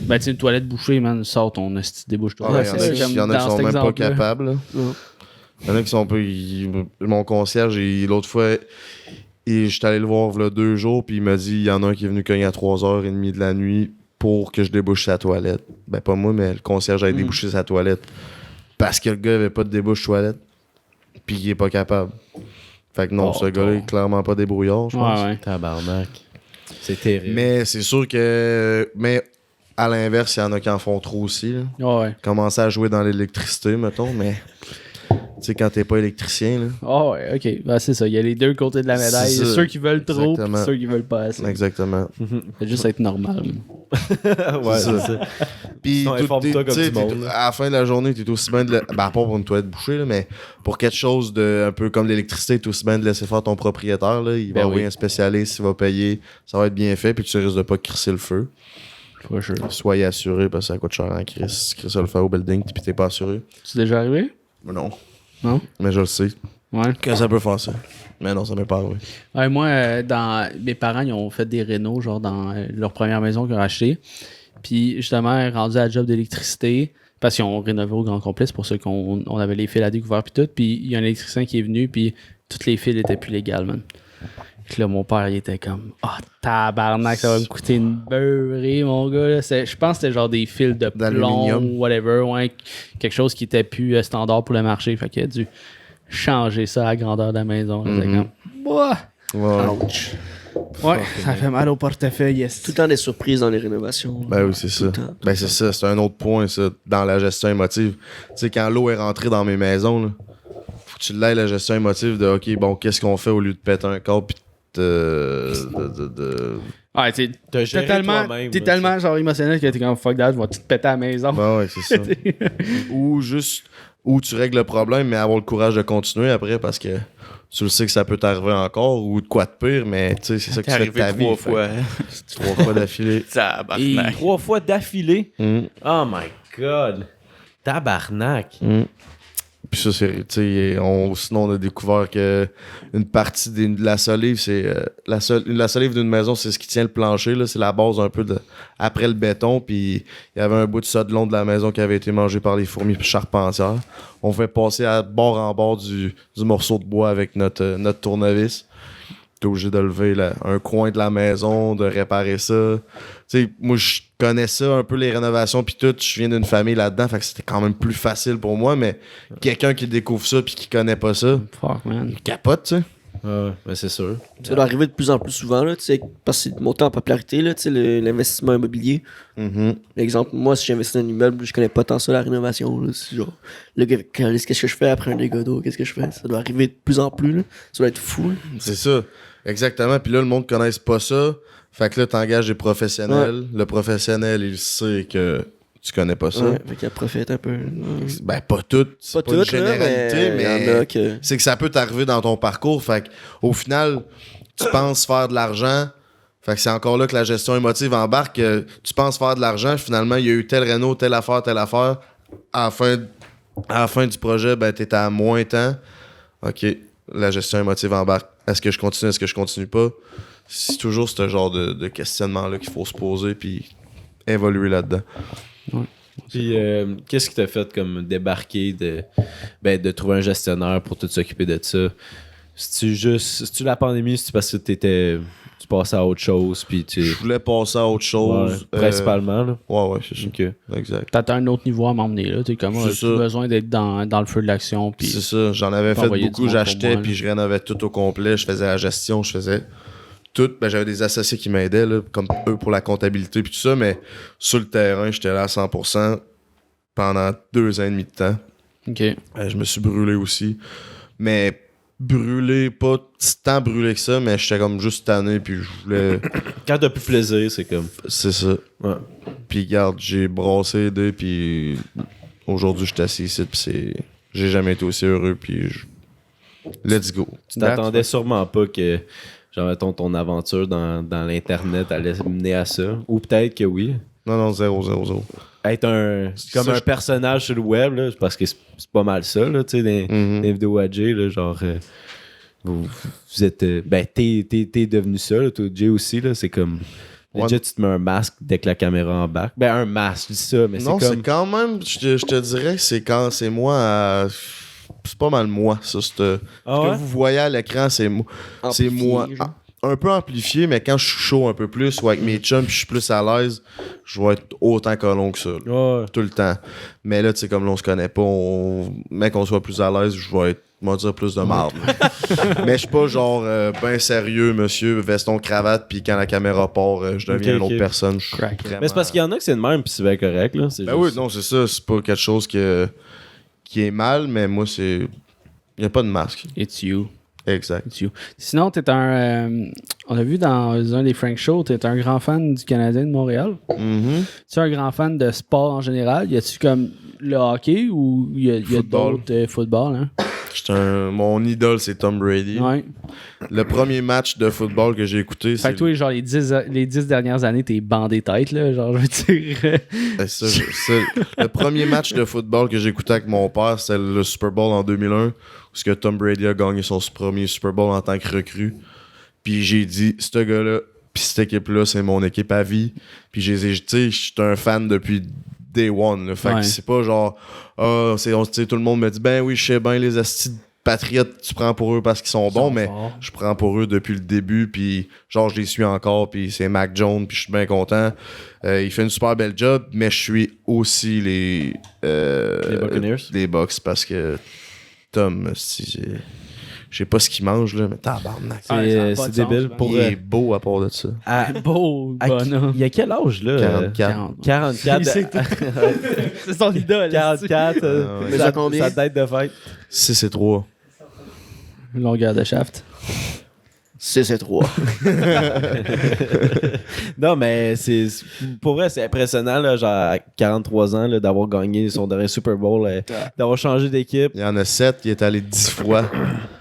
Ben, tu sais, une toilette bouchée, man, sors ton esti, débouche-toi. Il y en a qui sont même pas capables. Là. Ouais. Il y en a qui sont pas. Mon concierge, l'autre fois, j'étais allé le voir il y a 2 jours, puis il m'a dit il y en a un qui est venu cogner à 3h30 de la nuit pour que je débouche sa toilette. Ben, pas moi, mais le concierge a débouché sa toilette. Parce que le gars avait pas de débouche toilette, puis il est pas capable. Fait que non, ce gars-là est clairement pas débrouillard, je pense. Ouais. Tabarnak. C'est terrible. Mais c'est sûr que. Mais à l'inverse, il y en a qui en font trop aussi. Là. Ouais. Commencer à jouer dans l'électricité, mettons, mais. Tu sais, quand t'es pas électricien, là. Ah ouais, ok. Ben, c'est ça. Il y a les deux côtés de la médaille. C'est ça. Ceux qui veulent trop, Exactement. pis ceux qui veulent pas assez. Exactement. C'est juste être normal. ouais, c'est c'est ça. Puis, Sinon, informe-toi comme du monde, à la fin de la journée, t'es aussi bien de. Ben, à part pour une toilette bouchée, là, mais pour quelque chose de un peu comme l'électricité, t'es aussi bien de laisser faire ton propriétaire. Là. Il va envoyer un spécialiste, il va payer, ça va être bien fait, puis tu risques de pas crisser le feu. For sure. Soyez assuré, parce que ça coûte cher en crise. Crisser le feu au building, puis t'es pas assuré. C'est déjà arrivé? Mais non. Non? Mais je le sais. Ouais. Que ça peut faire ça. Mais non, ça m'est pas arrivé. Ouais, moi, mes parents, ils ont fait des rénaux, genre dans leur première maison qu'ils ont achetée. Puis, justement, rendu à la job d'électricité, parce qu'ils ont rénové au grand complet, c'est pour ça qu'on avait les fils à découvert, puis tout. Puis, il y a un électricien qui est venu, puis toutes les fils étaient plus légales, man. Puis là, mon père, il était comme, tabarnak, ça va me coûter une beurrée, mon gars. Là. Je pense que c'était genre des fils de plomb, D'aluminium. whatever, ouais. Quelque chose qui était plus standard pour le marché. Fait qu'il a dû changer ça à la grandeur de la maison. Là. C'était comme, Ouah! Ouais. Ouch. Ouais, ça fait mal au portefeuille, yes. Tout le temps des surprises dans les rénovations. Ben oui, c'est ça. Tout le temps. Ben c'est ça, c'est un autre point, ça, dans la gestion émotive. Tu sais, quand l'eau est rentrée dans mes maisons, là, faut que tu l'aies, la gestion émotive de, OK, bon, qu'est-ce qu'on fait au lieu de péter un câble pis Ouais, t'es tellement genre émotionnel que t'es comme fuck that, je vais tout péter à la maison. Ben ouais, c'est ça. Ou tu règles le problème, mais avoir le courage de continuer après parce que tu le sais que ça peut t'arriver encore ou de quoi de pire, mais tu sais, c'est ça que tu fais de ta vie. 3 fois. 3 fois d'affilée. Tabarnak. 3 fois d'affilée. Mm. Oh my god. Tabarnak. Mm. Puis ça, c'est, tu sais, sinon on a découvert que une partie de la solive, c'est la solive d'une maison, c'est ce qui tient le plancher, là, c'est la base un peu après le béton. Puis il y avait un bout de ça de long de la maison qui avait été mangé par les fourmis charpentières. On fait passer à bord en bord du morceau de bois avec notre tournevis. T'es obligé de lever un coin de la maison, de réparer ça. Tu sais, moi, je connais ça, un peu les rénovations puis tout. Je viens d'une famille là-dedans, fait que c'était quand même plus facile pour moi, mais quelqu'un qui découvre ça puis qui connaît pas ça, Fuck, man. il capote, tu sais. Ouais, ben c'est sûr. Ça doit arriver de plus en plus souvent, là, tu sais, parce que c'est monté en popularité, là, tu sais, l'investissement immobilier. Mhm. Exemple, moi, si j'investis dans un immeuble, je connais pas tant ça, la rénovation. Là, c'est genre, le gars, qu'est-ce que je fais après un dégât d'eau? Qu'est-ce que je fais? Ça doit arriver de plus en plus. Là. Ça doit être fou. Là. C'est ça. Exactement. Puis là, le monde ne connaisse pas ça. Fait que là, t'engages des professionnels. Le professionnel, il sait que tu connais pas ça. Ouais, fait qu'elle profite un peu. Ben, pas tout. C'est pas une généralité, mais il y en a que... c'est que ça peut t'arriver dans ton parcours. Fait qu'au final, tu penses faire de l'argent. Fait que c'est encore là que la gestion émotive embarque. Tu penses faire de l'argent, finalement, il y a eu tel réno, telle affaire. À la fin du projet, ben, t'es à moins temps. OK, la gestion émotive embarque. Est-ce que je continue pas? C'est toujours ce genre de questionnement-là qu'il faut se poser puis évoluer là-dedans. Puis, qu'est-ce qui t'a fait comme débarquer de trouver un gestionnaire pour tout s'occuper de ça? C'est-tu la pandémie? C'est-tu parce que tu passais à autre chose? Puis Je voulais passer à autre chose. Ouais, principalement, là. Ouais, c'est ça. Ok. Exact. T'as un autre niveau à m'emmener, là. T'es comme, C'est j'ai ça. besoin d'être dans le feu de l'action. Puis C'est ça. J'en avais Pas fait envoyer beaucoup. du monde pour J'achetais moi, puis là. je rénovais tout au complet. Je faisais la gestion. Je faisais tout. Ben, j'avais des associés qui m'aidaient, là, comme eux pour la comptabilité puis tout ça. Mais sur le terrain, j'étais là à 100% pendant 2 ans et demi de temps. OK. Je me suis brûlé aussi. Mais brûlé, pas tant brûlé que ça, mais j'étais comme juste tanné, puis je voulais... Quand t'as plus plaisir, c'est comme. C'est ça. Ouais. Puis regarde, j'ai brassé les deux, puis aujourd'hui, je suis assis ici, puis c'est... J'ai jamais été aussi heureux, puis Let's go. Tu t'attendais sûrement pas que, genre, mettons, ton aventure dans l'Internet allait mener à ça. Ou peut-être que oui. Non, 0. Être comme Ça, un personnage sur le web, là, parce que c'est pas mal ça, là, tu sais, des vidéos à Jay, là, genre, vous êtes, t'es devenu ça, là, toi, Jay aussi, là, c'est comme, déjà, tu te mets un masque dès que la caméra embarque. Ben, un masque, je dis ça, mais Non, c'est comme... c'est quand même, je te dirais, c'est quand c'est moi, c'est pas mal moi, ça, ce que vous voyez à l'écran, c'est moi. C'est moi. Genre. Un peu amplifié, mais quand je suis chaud un peu plus ou avec mes chums puis je suis plus à l'aise, je vais être autant colon que ça. Ouais. Tout le temps. Mais là, tu sais, comme là, on se connaît pas, mais qu'on soit plus à l'aise, je vais être, on va dire, plus de marde. Mais je suis pas genre ben sérieux, monsieur, veston, cravate, puis quand la caméra part, je deviens une autre personne. Je suis Mais c'est parce qu'il y en a que c'est de même, puis c'est bien correct, là. Ben oui, non, c'est ça. C'est pas quelque chose qui est mal, mais moi, c'est... Il y a pas de masque. It's you. Exact. It's you. Sinon, t'es on a vu dans un des Frank Show, t'es un grand fan du Canadien de Montréal. Mhm. Tu es un grand fan de sport en général. Y a-tu comme le hockey ou y a Football. d'autres football, hein? Mon idole, c'est Tom Brady. Ouais. Le premier match de football que j'ai écouté, Fait que toi, genre, les 10 dernières années, t'es bandé tête, là. Genre, je veux dire. Le premier match de football que j'ai écouté avec mon père, c'était le Super Bowl en 2001, où ce que Tom Brady a gagné son premier Super Bowl en tant que recrue. Puis j'ai dit, ce gars-là, puis cette équipe-là, c'est mon équipe à vie. Puis tu sais, je suis un fan depuis day one. Là. Fait que c'est pas genre, tout le monde me dit, ben oui, je sais bien, les astis patriotes, tu prends pour eux parce qu'ils sont bons, mais je prends pour eux depuis le début. Puis genre, je les suis encore. Puis c'est Mac Jones, puis je suis bien content. Il fait une super belle job, mais je suis aussi les Buccaneers. Les Bucks parce que Tom, je sais pas ce qu'il mange, là, mais tabarnak. C'est débile. Pour Il est beau à part de ça. beau, bonhomme. Il y a quel âge, là? 44. C'est son idole. 44. Mais ça combien? Sa date de fête. 6 et 3. Longueur de shaft. 6 et 3. Non, mais pour vrai, c'est impressionnant, là, genre à 43 ans, là, d'avoir gagné son dernier Super Bowl, d'avoir changé d'équipe. Il y en a 7, il est allé 10 fois.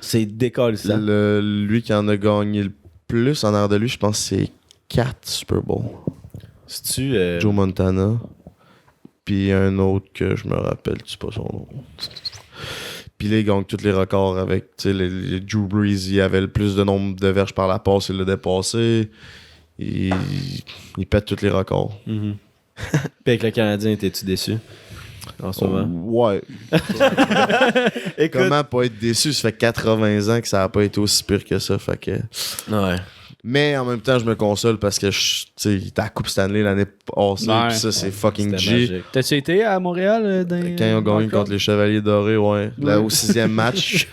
C'est décollissant. Lui qui en a gagné le plus en arrière de lui, je pense que c'est 4 Super Bowls. C'est-tu... Joe Montana. Puis un autre que je me rappelle, tu sais pas son nom. Puis là, il gagne tous les records avec, tu sais, les Drew Brees, il avait le plus de nombre de verges par la passe, il l'a dépassé. Il pète tous les records. Mhm. Puis avec le Canadien, étais-tu déçu en ce moment? Ouais. Écoute. Comment pas être déçu? Ça fait 80 ans que ça a pas été aussi pire que ça. Fait que... Ouais. Mais en même temps, je me console parce que tu sais, il était à la Coupe Stanley l'année passée. Ouais. Pis ça, c'est fucking C'était G. magique. T'as-tu été à Montréal Quand ils ont gagné contre les Chevaliers Dorés, ouais. Là, au 6e match,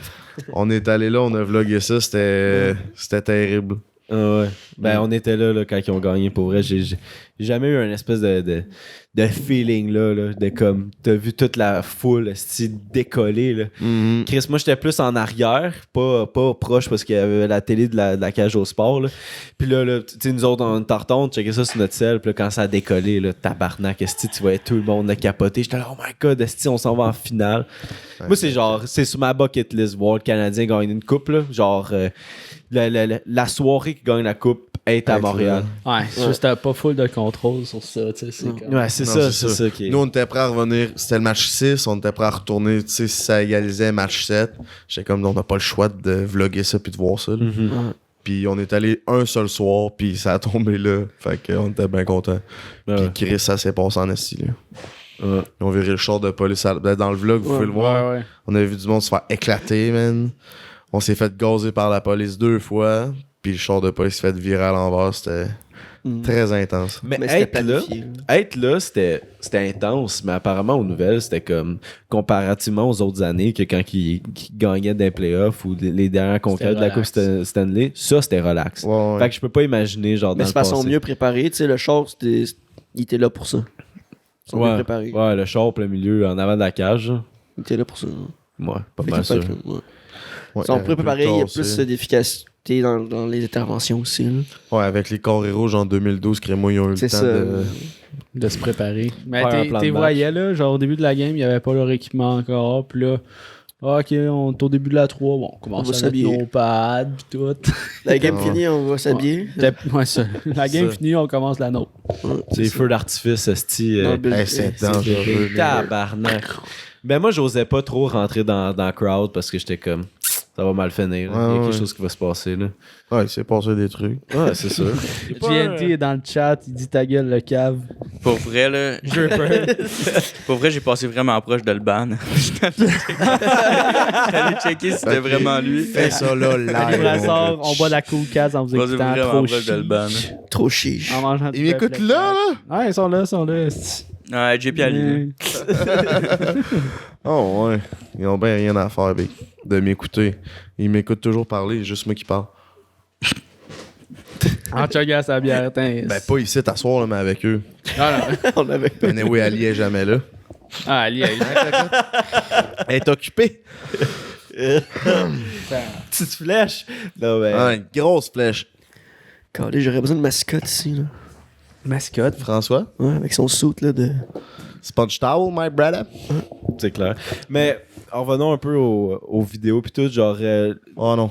on est allé là, on a vlogué ça, c'était terrible. Ah ouais. Ben, on était là quand ils ont gagné. Pour vrai, j'ai jamais eu une espèce de feeling là, de comme, t'as vu toute la foule décoller. Là. Mhm. Chris, moi, j'étais plus en arrière, pas proche parce qu'il y avait la télé de la cage au sport. Là. Puis là tu sais, nous autres, on tarton, checkais ça sur notre selle. Puis là, quand ça a décollé, là, tabarnak, esti, tu voyais tout le monde capoter. J'étais là, oh my god, esti, on s'en va en finale. Ouais, Moi, c'est genre, c'est sur ma bucket list, voir le Canadien gagner une coupe. Là. Genre, la soirée qui gagne la coupe est à Montréal. Ouais, c'est juste t'as pas full de contrôle sur ça, tu sais. C'est comme... Ouais, c'est Non, ça, c'est ça qui est. Nous, on était prêts à revenir. C'était le match 6, on était prêts à retourner. Tu sais, si ça égalisait match 7, j'étais comme, on n'a pas le choix de vlogger ça puis de voir ça. Là. Mhm. Puis on est allé un seul soir, puis ça a tombé là. Fait qu'on était bien contents. Ouais. Puis Chris, ça s'est passé en esti, là. Ouais. Ils ont viré le char de police dans le vlog, vous pouvez le voir. Ouais. On a vu du monde se faire éclater, man. On s'est fait gazer par la police 2 fois. Puis le char de police s'est fait virer à l'envers. C'était très intense. Mais Mais c'était être là, c'était intense, mais apparemment aux nouvelles, c'était comme comparativement aux autres années que quand ils gagnaient des playoffs ou les dernières conquêtes de la Coupe Stanley, ça c'était relax. Ouais. Fait que je peux pas imaginer genre Mais dans c'est le façon passé. mieux préparé. Tu sais, le char, il était là pour ça. Ils sont mieux préparés. Ouais, le char plein milieu en avant de la cage. Là. Il était là pour ça. Ouais, pas Fait mal qu'il sûr. fait que, ouais. Ouais, Ils sont plus préparés, il y a tassé. plus d'efficacité dans les interventions aussi. Là. Ouais, avec les Corps Rouges en 2012, Crémo, ils ont eu le C'est temps ça. De se préparer. Mais Faire un plan de t'es match. voyais là, genre au début de la game, il n'y avait pas leur équipement encore. Puis là, Ok, on est au début de la 3. Bon, on commence On va à mettre s'habiller. nos pads pis tout. La game Ah. finie, on va s'habiller. Ouais, ça. La game Ça. finie, on commence la nôtre. C'est les feux d'artifice, esti. Dans le build- C'est dangereux. là. Tabarnak. Ben moi, j'osais pas trop rentrer dans le crowd parce que j'étais comme, ça va mal finir. là. Il y a Ouais, quelque ouais. chose qui va se passer, là. Ouais, il s'est passé des trucs. Ouais, c'est sûr. GNT est dans le chat, il dit ta gueule le cave. Pour vrai, là, pour vrai, j'ai passé vraiment proche de le ban. J'allais checker si c'était Ok. vraiment lui. Fais ça là, Les live. brasseurs, on boit de la cool case en vous J'ai passé écoutant vraiment trop proche de le ban. Trop chiche. En mangeant du Ils m'écoutent peuple, là, là? Ouais, ils sont là, ils sont là. esti. Ouais, JP Ali. Oh ouais. Ils ont bien rien à faire, Big, de m'écouter. Ils m'écoutent toujours parler, juste moi qui parle. En chuggant sa bière, tiens. Ben pas ici t'asseoir, là, mais avec eux. Ah, non. On avait Mais oui, Ali est jamais là. Ah, Ali, Ali. Elle est occupée. Petite flèche. Non, ben. Ah, une grosse flèche. Calé, j'aurais besoin de mascotte ici, là. Mascotte. François? Ouais, avec son suit, là, de... Sponge towel, my brother? C'est clair. Mais en revenons un peu aux vidéos pis tout, genre. Oh non.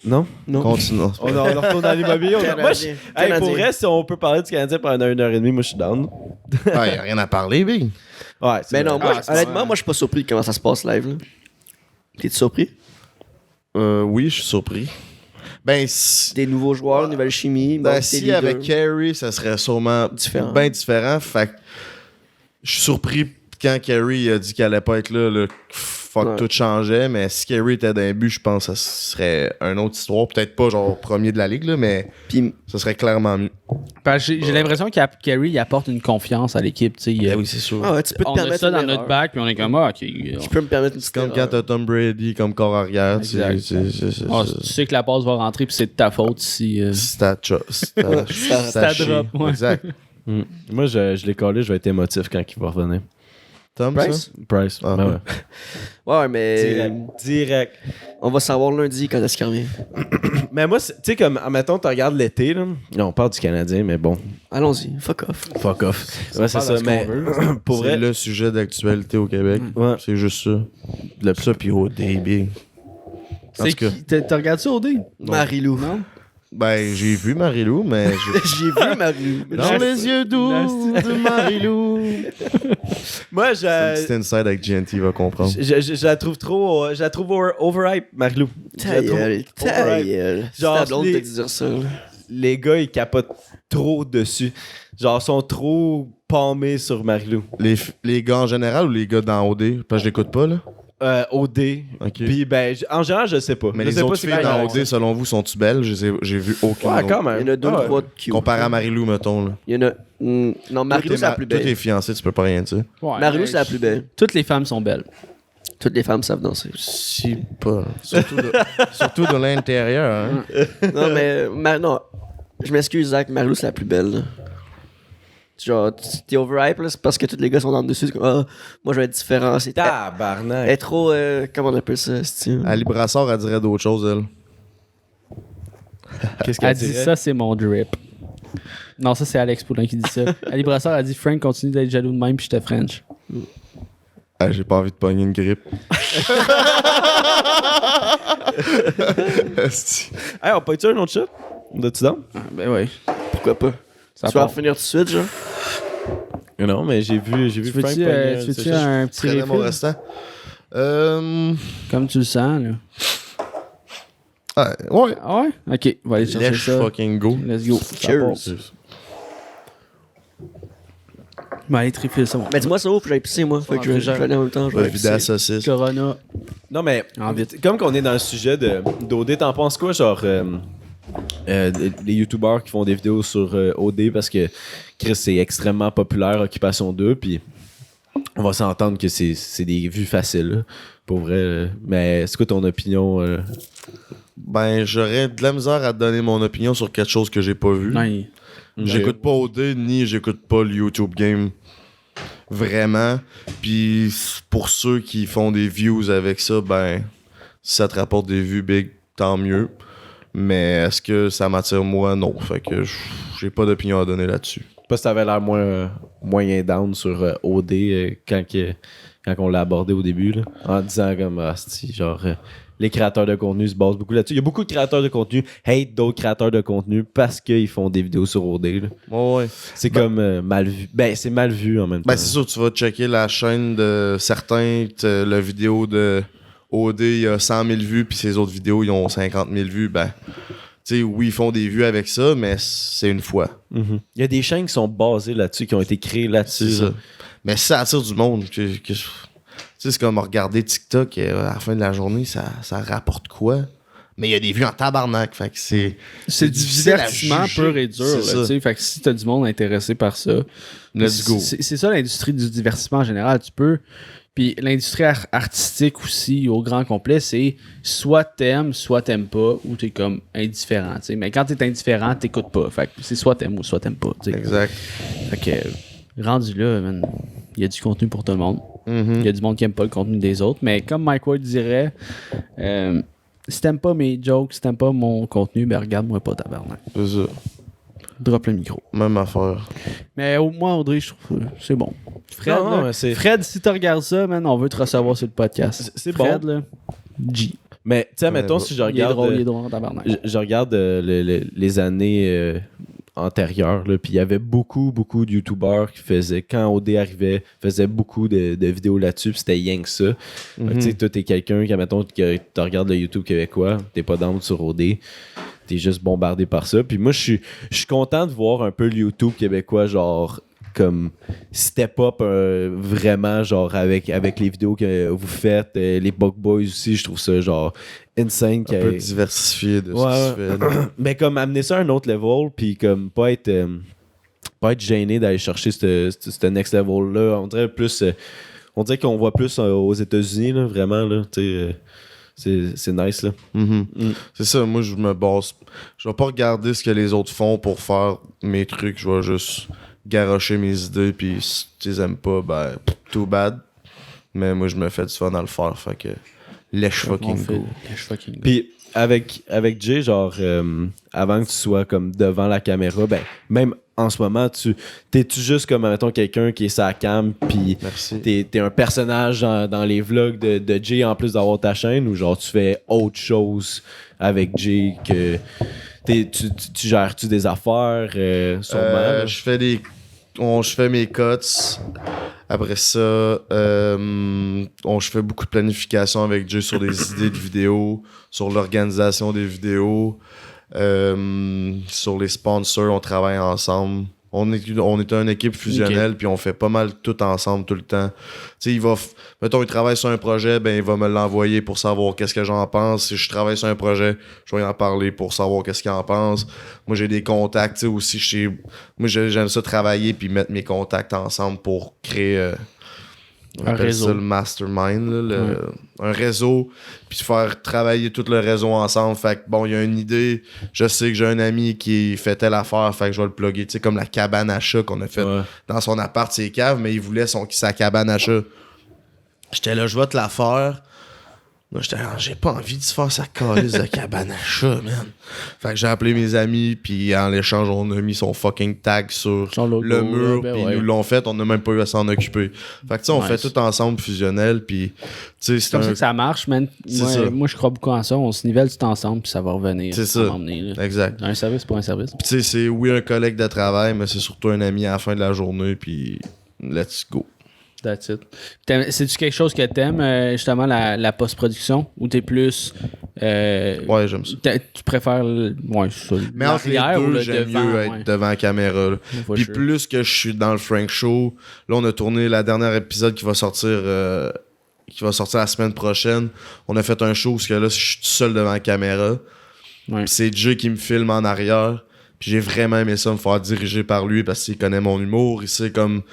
Non? Non. Continue. On retourne dans l'immobilier. Moi, Canadien. hey, pour Canadien. vrai, si on peut parler du Canadien pendant 1h30, moi je suis down. Ah, y a rien à parler, Big. Ouais, c'est Mais vrai. non, moi, c'est honnêtement, vrai. moi, je suis pas surpris de comment ça se passe live, là. T'es-tu surpris? Oui, je suis surpris. Ben, si, Des nouveaux joueurs, nouvelle chimie. ben, bon, si t'es leader. avec Carey, ça serait sûrement Différent. bien différent. Fait que je suis surpris quand Carey a dit qu'elle allait pas être là, fuck, Ouais. tout changeait. Mais si Carey était d'un but, je pense que ça serait une autre histoire. Peut-être pas genre premier de la ligue, là, mais Puis, ça serait clairement mieux. Parce que j'ai l'impression qu'Carey il apporte une confiance à l'équipe. Tu sais. oui, c'est sûr. ah ouais, tu peux te On a permettre ça une dans erreur. notre bac, puis on est comme, ah, ok. Tu peux me permettre une C'est petite comme quand erreur. t'as Tom Brady comme corps arrière. Exact. C'est Ah, tu sais que la passe va rentrer, puis c'est de ta faute si. Stat drop, ouais. Exact. Moi, je l'ai collé, je vais être émotif quand il va revenir. Tom, Price? ça? Price. Ah, Ben ouais. Ouais, mais Direct. on va savoir lundi quand est-ce qu'il revient. Mais moi, tu sais, comme, admettons, tu regardes l'été, là. On parle du Canadien, mais bon, Allons-y, fuck off. fuck off. Ouais, c'est ça, mais pour C'est vrai. le sujet d'actualité au Québec. Ouais. C'est juste ça. Ça, puis au début. En C'est tout cas, qui? T'as regardé ça au dé? Marie-Lou. Non? ben, j'ai vu Marie-Lou, mais... J'ai vu Marie-Lou. Dans les yeux doux de Marie-Lou. Moi, C'est un petit inside avec GNT, il va comprendre. je la trouve trop. Je la trouve overhype, Marie-Lou. Je la Ta trouve gueule, ta overhype. gueule. Genre, C'est ta blonde les- de te dire ça. là. Les gars, ils capotent trop dessus. Genre, sont trop palmés sur Marie-Lou. Les gars en général ou les gars dans OD? Parce que je l'écoute pas, là. OD. OK. Puis, ben, en général, je sais pas. Mais je les sais pas autres si filles ben, dans j'aurais OD, selon vous, sont-tu belles? J'ai vu aucune Ouais, autre. quand même. Il y en a deux Ah ou ouais. trois de cute. Comparé à Marie-Lou, mettons, là. Il y en a. Non, Marie-Lou, c'est la plus Toi, t'es belle. fiancé, tu peux pas rien dire. Ouais, Marie-Lou, c'est la plus belle. Toutes les femmes sont belles. Toutes les femmes savent danser. Si pas. Surtout de l'intérieur, hein. Non, mais. Non. Je m'excuse, Zach. Marie-Lou, c'est la plus belle. là. Genre, t'es overhype, là, c'est parce que tous les gars sont dans le dessus. C'est comme, ah, moi, je vais être différent. C'est elle Tabarnak. est trop. Comment on appelle ça, c'est Ali Brassard, elle dirait d'autres choses, elle. Qu'est-ce Elle qu'elle dit dirait? ça, c'est mon drip. Non, ça, c'est Alex Poulin qui dit ça. Ali Brassard a dit Frank, continue d'être jaloux de même, puis je te French. Ah, j'ai pas envie de pogner une grippe. Esti. Hey, on peut-tu un autre shot? D'as-tu dans? Ah, ben oui. Pourquoi pas? Ça Tu vas en part. finir tout de suite, genre? Non, mais j'ai vu Tu Frank veux-tu pogner tu veux-tu ce shot. un petit Prenez mon refill? restant. Comme tu le sens, là. Ouais. Ah ouais? Ok, on va aller chercher Let's ça. fucking go. Let's go. Ça Cheers. part. On va aller trifler ça, mon Mais dis-moi ça ouvre, j'aille pisser, moi. Fait que je vais aller en même temps. Je Va vais vider la pisser. saucisse. Corona. Non, mais En vite. comme qu'on est dans le sujet d'OD, t'en penses quoi, genre, les youtubeurs qui font des vidéos sur OD parce que Chris, c'est extrêmement populaire, Occupation 2, puis on va s'entendre que c'est des vues faciles, là, pour vrai. Mais c'est quoi ton opinion? Ben, j'aurais de la misère à te donner mon opinion sur quelque chose que j'ai pas vu. Non, il- J'écoute pas OD ni j'écoute pas le YouTube Game. Vraiment. Puis pour ceux qui font des views avec ça, ben, si ça te rapporte des vues big, tant mieux. Mais est-ce que ça m'attire moi? Non. Fait que j'ai pas d'opinion à donner là-dessus. Parce que t'avais l'air moyen down sur OD quand quand on l'a abordé au début, là, en disant comme, genre, les créateurs de contenu se basent beaucoup là-dessus. Il y a beaucoup de créateurs de contenu hate d'autres créateurs de contenu parce qu'ils font des vidéos sur OD. Là. Ouais. C'est comme mal vu. Ben, c'est mal vu en même temps. Ben, c'est sûr, tu vas checker la chaîne de certains, la vidéo de OD, il y a 100 000 vues, puis ces autres vidéos, ils ont 50 000 vues. Ben, tu sais, oui, ils font des vues avec ça, mais c'est une fois. Il y a des chaînes qui sont basées là-dessus, qui ont été créées là-dessus. C'est ça. là. Mais si ça attire du monde, tu sais, c'est comme regarder TikTok à la fin de la journée, ça rapporte quoi? Mais il y a des vues en tabarnak, fait que c'est C'est du difficile à divertissement juger. pur et dur. C'est Là, ça. tu sais. Fait que si t'as du monde intéressé par ça, let's go. c'est ça l'industrie du divertissement en général. Tu peux. Puis l'industrie artistique aussi, au grand complet, c'est soit t'aimes pas, ou t'es comme indifférent. Tu sais. Mais quand t'es indifférent, t'écoutes pas. Fait que c'est soit t'aimes ou soit t'aimes pas. Tu sais. Exact. Fait que rendu là, man, il y a du contenu pour tout le monde. Mhm. Il y a du monde qui aime pas le contenu des autres. Mais comme Mike Ward dirait, si t'aimes pas mes jokes, si t'aimes pas mon contenu, ben regarde-moi pas tabarnak. C'est ça. Drop le micro. Même affaire. Mais moi, Audrey, je trouve que c'est bon. Fred, Non, là, mais c'est- Fred, si tu regardes ça, man, on veut te recevoir sur le podcast. C'est Fred, bon. là, G. Mais, tu sais, Ouais, mettons, bah, si je Il est regarde. drôle, il est drôle en tabarnak. Je regarde les années antérieures, là, puis il y avait beaucoup de YouTubers qui faisaient, quand OD arrivait, faisaient beaucoup de vidéos là-dessus, puis c'était rien que ça. Fait que, tu sais, toi, t'es quelqu'un qui, mettons, que tu regardes le YouTube québécois, t'es pas down sur OD, t'es juste bombardé par ça. Puis moi, je suis content de voir un peu le YouTube québécois, genre, comme step up vraiment, genre, avec les vidéos que vous faites, les Bug Boys aussi, je trouve ça, genre, insane. Un peu diversifié de ce que tu fais. là. Mais comme amener ça à un autre level, puis comme pas être gêné d'aller chercher ce next level là. On dirait plus, on dirait qu'on voit plus aux États-Unis là, vraiment là. Tu sais, c'est nice là. Mhm. C'est ça, moi je me base. Je vais pas regarder ce que les autres font pour faire mes trucs. Je vais juste garrocher mes idées. Puis si tu les aimes pas, ben, too bad. Mais moi je me fais du fun à le faire. Fait que lèche fucking go. Puis avec Jay, genre avant que tu sois comme devant la caméra, ben même en ce moment, t'es-tu juste comme mettons quelqu'un qui est sa cam, puis Merci. t'es un personnage dans les vlogs de Jay en plus d'avoir ta chaîne, ou genre tu fais autre chose avec Jay que tu gères-tu des affaires sûrement? Je fais mes cuts. Après ça, je fais beaucoup de planification avec Jay sur des idées de vidéos, sur l'organisation des vidéos, sur les sponsors, on travaille ensemble. On est une équipe fusionnelle, puis on fait pas mal tout ensemble tout le temps. Tu sais, mettons, il travaille sur un projet, ben il va me l'envoyer pour savoir qu'est-ce que j'en pense. Si je travaille sur un projet, je vais y en parler pour savoir qu'est-ce qu'il en pense. Moi, j'ai des contacts, tu sais, aussi. Moi, j'aime ça travailler puis mettre mes contacts ensemble pour créer on Un appelle réseau. ça le mastermind, là, un réseau, puis faire travailler tout le réseau ensemble. Fait que bon, il y a une idée, je sais que j'ai un ami qui fait telle affaire, fait que je vais le plugger, tu sais, comme la cabane à chat qu'on a fait dans son appart, c'est cave, mais il voulait sa cabane à chat. J'étais là, je vais te la faire. Moi, j'étais là, j'ai pas envie de se faire sa calice de cabane à chat, man. Fait que j'ai appelé mes amis, puis en l'échange, on a mis son fucking tag sur Son logo, le mur, ben puis ouais. ils nous l'ont fait, on n'a même pas eu à s'en occuper. Fait que tu sais, on Nice. fait tout ensemble fusionnel, puis tu sais, C'est comme ça que ça marche, man. C'est ça. Moi, je crois beaucoup en ça. On se nivelle tout ensemble, puis ça va revenir. C'est Ça va ça. m'emmener, là. Exact. Un service pour un service. Puis tu sais, c'est oui un collègue de travail, mais c'est surtout un ami à la fin de la journée, puis let's go. That's it. C'est-tu quelque chose que t'aimes, justement, la post-production, ou t'es plus... Ouais, j'aime ça. Tu préfères... Ouais, ça, Mais entre les l'arrière ou deux, le j'aime devant, mieux être ouais. devant la caméra. Là. For Puis sure. plus que je suis dans le Frank Show, là on a tourné la dernière épisode qui va sortir la semaine prochaine. On a fait un show où que là je suis tout seul devant la caméra. Ouais. Puis c'est Jay qui me filme en arrière. Puis j'ai vraiment aimé ça me faire diriger par lui parce qu'il connaît mon humour. Il sait comme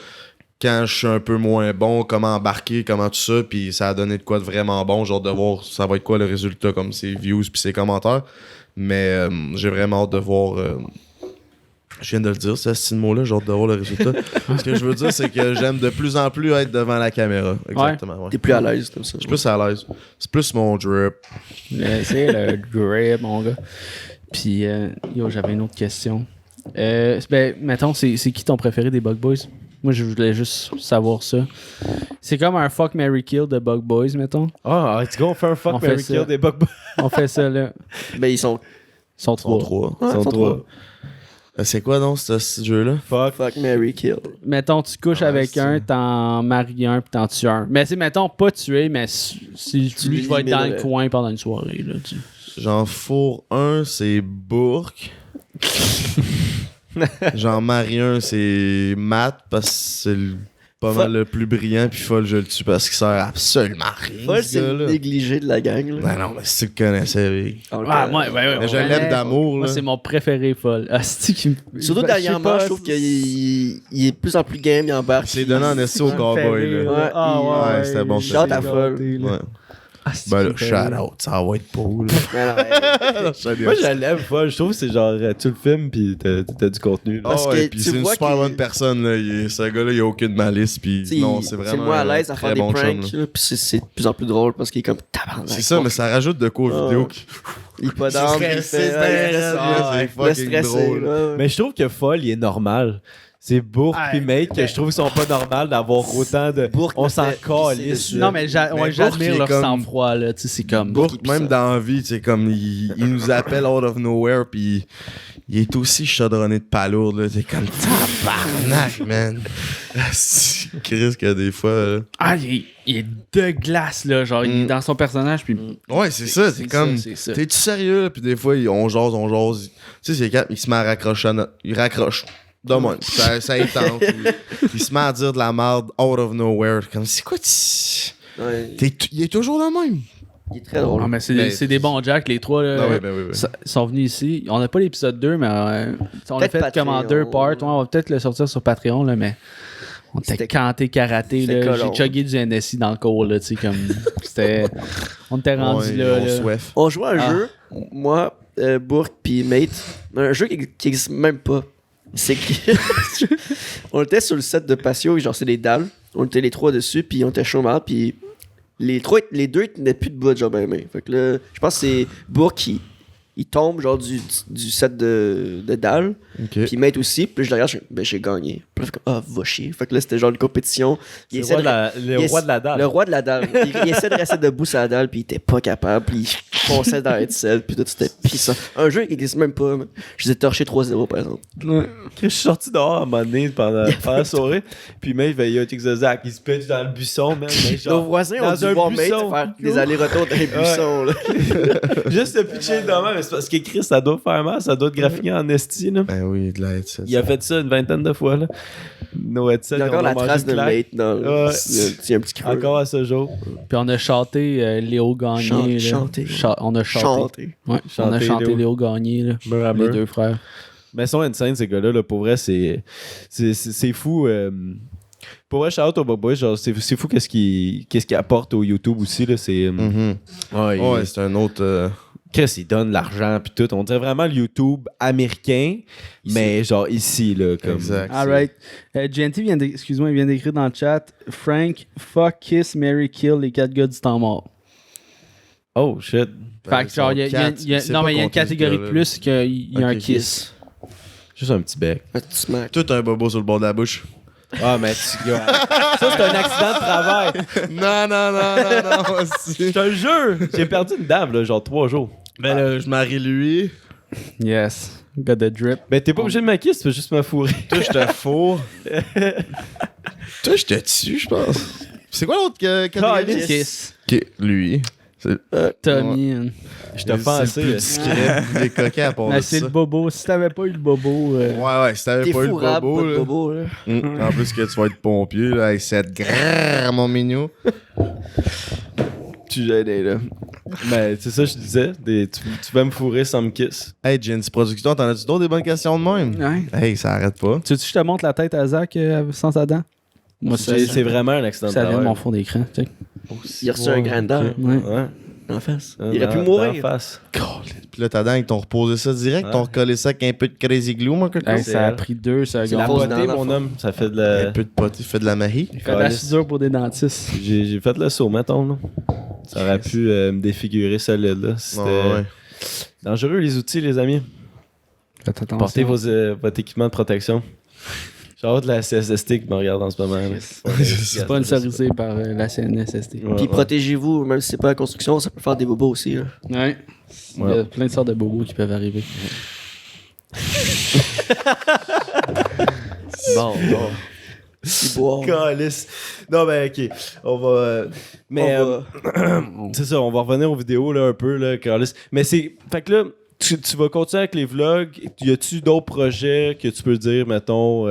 quand je suis un peu moins bon, comment embarquer, comment tout ça. Puis ça a donné de quoi de vraiment bon. Genre de voir ça va être quoi le résultat comme ses views puis ses commentaires. Mais j'ai vraiment hâte de voir... je viens de le dire, ce mot-là, j'ai hâte de voir le résultat. Ce que je veux dire, c'est que j'aime de plus en plus être devant la caméra. Exactement. Ouais. T'es plus à l'aise comme ça. Je suis plus à l'aise. C'est plus mon drip. C'est le grip, mon gars. Puis, j'avais une autre question. Ben, mettons, c'est qui ton préféré des Bug Boys? Moi, je voulais juste savoir ça. C'est comme un fuck, marry, kill de Bug Boys, mettons. Ah, let's go, on fait un fuck, On fait marry, ça. kill des Bug Boys. On fait ça, là. Ben, ils sont Ils sont Ils sont trois. 3. Ouais, Ils sont trois. C'est quoi donc ce jeu-là? Fuck. fuck, marry, kill. Mettons, tu couches Ah, avec c'est- un, t'en maries un, puis t'en tues un. Mais c'est, mettons, pas tuer, mais si Tu lui, je vais être dans le l'élimines, coin pendant une soirée, là, tu... J'en fourre un, c'est Bourque. J'en marie un, c'est Matt, parce que c'est pas mal le plus brillant, puis Foll, je le tue parce qu'il sert absolument à rien. Foll, ce c'est le gars-là. négligé de la gang. Là. Ben non, mais si tu le connaissais, lui. Donc, Ah, moi, ouais, Mais je ouais. l'aime d'amour, Moi, là. c'est mon préféré, Foll. Ah, c'est qui me... Surtout je sais dernièrement, pas, je trouve qu'il il est de plus en plus game, il embarque. C'est donné en esti au ça me fait cowboy, rire, là. Ouais, Ah, ouais, ouais, c'était bon, il ça. Shout à s'est Foll. gâté, là. Ouais. Ah, c'est Ben qui là, me fait shout rire. out, ça va être beau, là. Mais non, Moi, je l'aime, Foll. Je trouve que c'est genre, tu le filmes, puis t'as du contenu. là. Parce Ah ouais, que puis tu c'est une vois super qu'il- bonne personne, là. Ce gars-là, il a aucune malice, puis t'sais, non, c'est vraiment moi à l'aise un à très faire des bon chum, pranks, là. là, puis c'est de plus en plus drôle parce qu'il est comme tabarnak. C'est ça, mais ça rajoute de quoi aux Ah. vidéos. Il est pas dans, il C'est fait c'est fucking drôle. Mais je trouve que Foll, il est normal. C'est Bourque Ah, puis Mate que je trouve qu'ils sont pas normales d'avoir autant de. Bourque On me s'en fait pisser calisse. dessus. Non, mais Mais ouais, Bourque, il j'admire est leur comme- sang-froid, là. Tu sais, c'est comme... Bourque, Bourque, même dans la vie, tu sais, comme il nous appelle out of nowhere, puis il est aussi chaudronné de palourde, là. C'est comme tabarnak, man. C'est Chris que des fois. Ah, il est de glace, là. Genre, il est dans son personnage, puis... Ouais, c'est ça, c'est comme. c'est ça. T'es-tu sérieux? Puis des fois, on jase. Tu sais, c'est quand il se met à raccrocher. Il raccroche. De même. Ça y tente. Il se met à dire de la merde out of nowhere. Comme, c'est quoi, Ouais, il est toujours le même. il est très drôle. Ah, mais c'est Ben, c'est des bons Jack, les trois, là. Ah ouais, ben oui. Ils sont venus ici. On n'a pas l'épisode 2, mais on l'a Peut-être fait comme en 2 Patreon. parts. Ouais, on va peut-être le sortir sur Patreon, là, mais on était C'était- canté karaté. c'était Là. J'ai colon. chuggé du NSI dans le cours, là, tu sais, comme... C'était... On était rendu Ouais, là. on là. soif. On jouait à un Ah. jeu, moi, Bourque puis Mate, un jeu qui existe même pas. C'est que on était sur le set de patio, genre c'est des dalles. On était les trois dessus, puis on était chaud mal, puis les deux ils tenaient plus de bout, genre ben. Fait que là, je pense que c'est Bourque qui il tombe genre du set de dalles, Ok. puis Mate aussi, puis je le regarde, ben j'ai gagné. Puis là, je fais comme, ah va chier. Fait que là c'était genre une compétition. Le essaie roi de- de la- le il roi essa- de la dalle. Le roi de la dalle. Il essaie de rester debout sur la dalle, puis il était pas capable, puis il fonçait dans être seul, puis tout, c'était pissant. Un jeu qui existe même pas. mais je les ai torchés 3-0, par exemple. Je suis sorti dehors à un moment donné pendant la soirée, puis Mate, il y a Zach, il se pitch dans le buisson, man. Mais Nos genre, voisins ont dans dû un voir Mate buisson. faire des allers-retours dans les buissons, là. juste le pitcher dedans, mais c'est parce que Chris, ça doit faire mal, ça doit être graphiqué en esti, là. Ben oui, de la headset. Il a fait ça une vingtaine de fois, là. Nos headsets, Il y a ils encore ont la mangé trace une de claque. Mate dans le. Ouais. Il y a un petit creux. Encore à ce jour. Puis on a chanté Léo Gagné. là. Chanté. On a chanté. Chanté. Ouais, on a Chanté chanté Léo. Léo Gagné, là. Mur à Les mur. deux frères. Mais ils sont insane, ces gars-là, là, pour vrai, c'est fou. Pour vrai, shout-out au Boboy, genre, c'est fou qu'est-ce qu'il apporte au YouTube aussi, là, c'est... Mhm. ouais, Ouais, c'est un autre. Chris, il donne l'argent puis tout. On dirait vraiment le YouTube américain, mais genre ici, là, comme... Exact. Alright. GNT vient excuse-moi, il vient d'écrire dans le chat Frank, fuck, kiss, marry, kill, les 4 gars du temps mort. Oh, shit. Fait que genre, il y a non, mais il y a une catégorie de plus qu'il y a un Ok, kiss. Juste un petit bec. Un petit smack. Tout un bobo sur le bord de la bouche. Ah, mais ça, c'est un accident de travail. non, aussi. Je te jure. J'ai perdu une dame, là, genre 3 jours. Ben là, je marie lui. Yes. Got the drip. Ben, t'es pas obligé de maquiller, tu peux juste me fourrer. Toi, je te fourre. Toi, je te tue, je pense. C'est quoi l'autre catégorie? Calice. Kiss. Ok, lui. Tommy. hein. Je te fais C'est le plus discret. Il est coquin à part Mais de c'est ça. le bobo. Si t'avais pas eu le bobo. Ouais, si t'avais T'es pas eu le fourrable, bobo, pas de là. bobo, là. En plus que tu vas être pompier, là, avec cette grrrr, mon mignon. Tu gêné, là. Mais c'est ça, je disais. Tu vas me fourrer sans me kiss. Hey, Jens Producteur, t'en as-tu d'autres des bonnes questions de même? Ouais. Hey, ça arrête pas. Tu veux que je te montre la tête à Zach sans sa dent? Moi, C'est vraiment un accident de ça vient de travail. mon fond d'écran. check. Il a reçu un grand dent Ouais. Ouais. en face. Dans- Il aurait pu dans- mourir. d'en face. Puis là, ta dent, ils t'ont reposé ça direct, Ouais. t'ont recollé ça avec un peu de crazy glue, moi, quelque Hey, chose. c'est ça a elle. pris 2 C'est secondes. La fausse beauté, dent, mon dans le homme, ça fait de Un la... peu de pote, il fait de la magie. Fait de la soudure pour des dentistes. J'ai fait le saut, mettons, là. Ça aurait pu me défigurer solide, là. C'était Ouais. dangereux, les outils, les amis. Faites attention. Portez votre équipement de protection. J'ai hâte de la CSST qui me regarde en ce moment. Sponsorisé par la CNSST. Ouais, Puis ouais. protégez-vous, même si c'est pas la construction, ça peut faire des bobos aussi. Là. Ouais. Il y a plein de sortes de bobos qui peuvent arriver. Bon. C'est beau. Calice. Non, ben, ok. On va. Mais. C'est ça, on va revenir aux vidéos, là, un peu, là, Calice. Mais c'est. Fait que là, tu vas continuer avec les vlogs. Y a-tu d'autres projets que tu peux dire, mettons,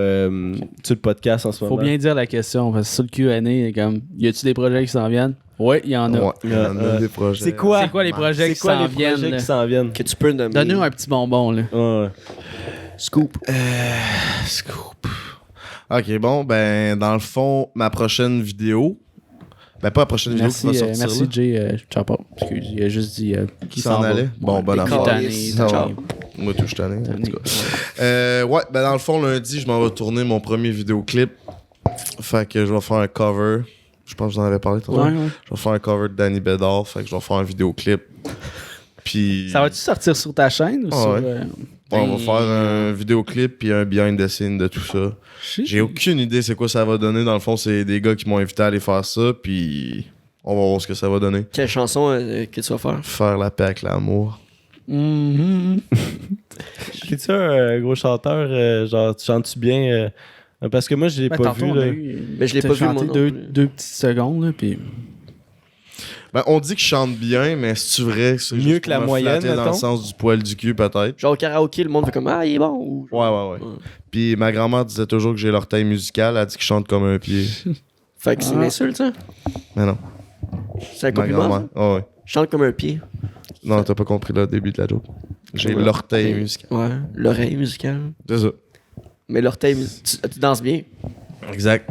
sur le podcast en ce moment? Faut bien dire la question, parce que sur le Q&A, comme, y a-tu des projets qui s'en viennent? Oui, il y en a. Ouais, il y en a des projets. C'est quoi? C'est quoi les projets qui s'en viennent? là? qui s'en viennent? Que tu peux nommer. Donne-nous un petit bonbon, là. Ouais. Scoop. Scoop. Ok, bon, ben, dans le fond, ma prochaine vidéo. Ben, pas la prochaine vidéo Merci, qui va sortir. merci là, Jay. Ciao, pas. Excuse, il a juste dit qui s'en allait. Bon, bonne ben affaire. tanné, Ah ouais. tanné. Moi, tout, je suis tanné, en Tanné. tout cas. Ouais, ben, dans le fond, lundi, je m'en vais tourner mon premier vidéoclip. Fait que je vais faire un cover. Je pense que vous en avez parlé tantôt. Ouais, ouais. Je vais faire un cover de Danny Bedard. Fait que je vais faire un vidéoclip. Puis. Ça va-tu sortir sur ta chaîne ou Ah sur... ouais. On va faire un vidéoclip puis un behind the scene de tout ça. J'ai aucune idée c'est quoi ça va donner. Dans le fond, c'est des gars qui m'ont invité à aller faire ça. Puis on va voir ce que ça va donner. Quelle chanson que tu vas faire? Faire la paix avec l'amour. Mhm. Es-tu un gros chanteur? Genre, tu chantes-tu bien? Parce que moi, je l'ai Ben, pas tantôt, vu. on a Là. eu- Mais je l'ai t'as pas vu, chanté moi, non deux, plus. deux petites secondes, là, puis... Ben, on dit que je chante bien, mais c'est vrai que c'est Mieux juste que pour la me moyenne, flatter dans mettons? le sens du poil du cul, peut-être. Genre au karaoké, le monde fait comme Ah, il est bon. Ou... Ouais. Puis ma grand-mère disait toujours que j'ai l'orteil musical. Elle dit que je chante comme un pied. Fait que c'est une insulte, ça. Mais non, C'est un ma compliment. grand-mère. ça? Ouais. Chante comme un pied. Non, t'as pas compris le début de la joke. J'ai Ouais. l'orteil musical. Ouais, l'oreille musicale. C'est ça. Mais l'orteil, tu danses bien. Exact.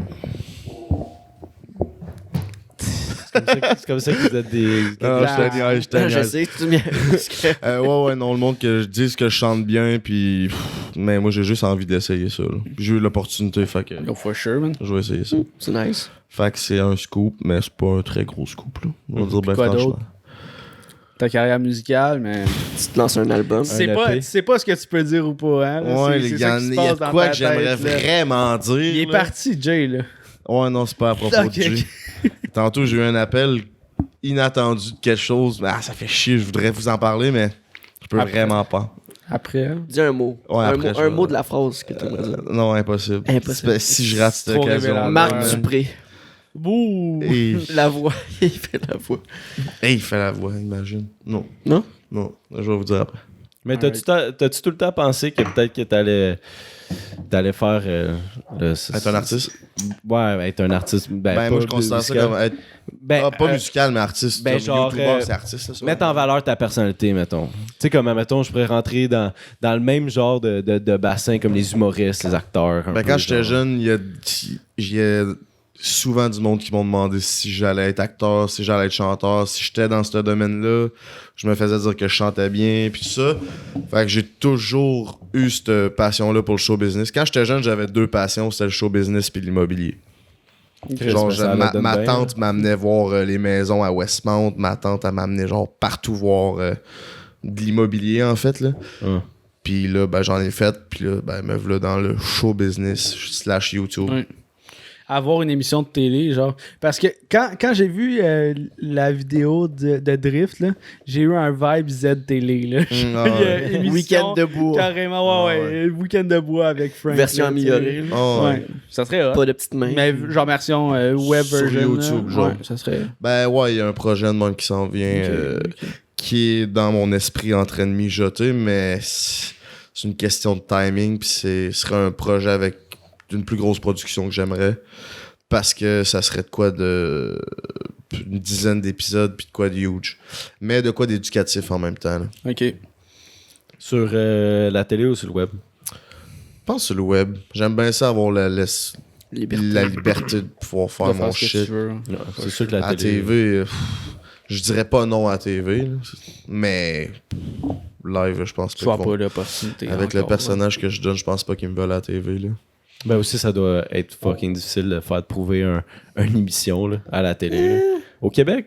C'est comme ça que vous êtes des. Non, je te Je sais, tu bien. ouais, non, le monde que je dise que je chante bien, puis. Mais moi, j'ai juste envie d'essayer ça. Là. J'ai eu l'opportunité, fait que. Go for sure, man. Je vais essayer ça. C'est nice. Fait que c'est un scoop, mais c'est pas un très gros scoop, là. On va dire ben Quoi franchement. d'autre? Ta carrière musicale, mais... Tu te lances un album. Tu sais EP. pas, tu sais pas ce que tu peux dire ou pas, hein? là. Ouais, C'est il y, ça en- qui se il y a passe de dans quoi ta que j'aimerais tête, là. vraiment dire. Il est là. parti, Jay, là. Ouais, non, c'est pas à propos Ok, de Jay. Tantôt, j'ai eu un appel inattendu de quelque chose. Ah, ça fait chier, je voudrais vous en parler, mais je peux Après. vraiment pas. Après, hein? Dis un mot. Ouais, un après, mot, je un vais- mot de la phrase que tu aimerais dire. Non, impossible. Impossible. Si je rate cette Trop occasion. révélateur. Marc ouais. Dupré. Bouh! Et... La voix. Il fait la voix. Hey, il fait la voix, imagine. Non. Non? Non, je vais vous dire après. Mais t'as-tu tout le temps pensé que peut-être que t'allais faire. Être un artiste? Ouais, être un artiste. Ben, Ben, moi, pas je considère ça musical. comme être. Ben, pas musical, mais artiste. ben, Comme genre, YouTuber, c'est artiste, là, ça. Mettre en valeur ta personnalité, mettons. Tu sais, comme, mettons, je pourrais rentrer dans le même genre de bassin comme les humoristes, les acteurs. un Ben, peu, quand j'étais genre. jeune, il y a souvent du monde qui m'ont demandé si j'allais être acteur, si j'allais être chanteur, si j'étais dans ce domaine-là. Je me faisais dire que je chantais bien, puis tout ça. Fait que j'ai toujours eu cette passion-là pour le show business. Quand j'étais jeune, j'avais deux passions, c'était le show business puis l'immobilier. Genre, ça ma donne bien, tante m'amenait voir les maisons à Westmount. Ma tante, elle m'amenait genre partout voir de l'immobilier, en fait, là. Hum. Puis là, ben, j'en ai fait. Puis là, ben, me voilà dans le show business / YouTube. Ouais. Avoir une émission de télé, genre. Parce que quand j'ai vu la vidéo de Drift, là, j'ai eu un vibe Z télé, là. Ah Il y a ouais. émission Week-end de bois. Carrément, ouais, Ah ouais. Week-end de bois avec Frank. Version là, tu sais. améliorée. là. Ah ouais. Ouais. Ça serait hot. Pas de petites mains. Mais genre version web Sur version. YouTube, là. genre. Ouais, ça serait. Ben ouais, il y a un projet de monde qui s'en vient qui est dans mon esprit en train de mijoter, mais c'est une question de timing. Puis ce serait un projet avec une plus grosse production que j'aimerais. Parce que ça serait de quoi de une dizaine d'épisodes puis de quoi de huge. Mais de quoi d'éducatif en même temps. Là. Ok. Sur la télé ou sur le web? Je pense sur le web. J'aime bien ça avoir la liberté de pouvoir faire De mon ce que shit. tu veux. C'est sûr que la À télé. TV, je dirais pas non à TV, là. Mais live, je pense pas. Soit qu'ils vont- pas l'opportunité. Avec le encore, personnage que je donne, je pense pas qu'ils me veulent à la TV. Là. Ben aussi, ça doit être fucking difficile de faire prouver une émission là, à la télé. là. Au Québec,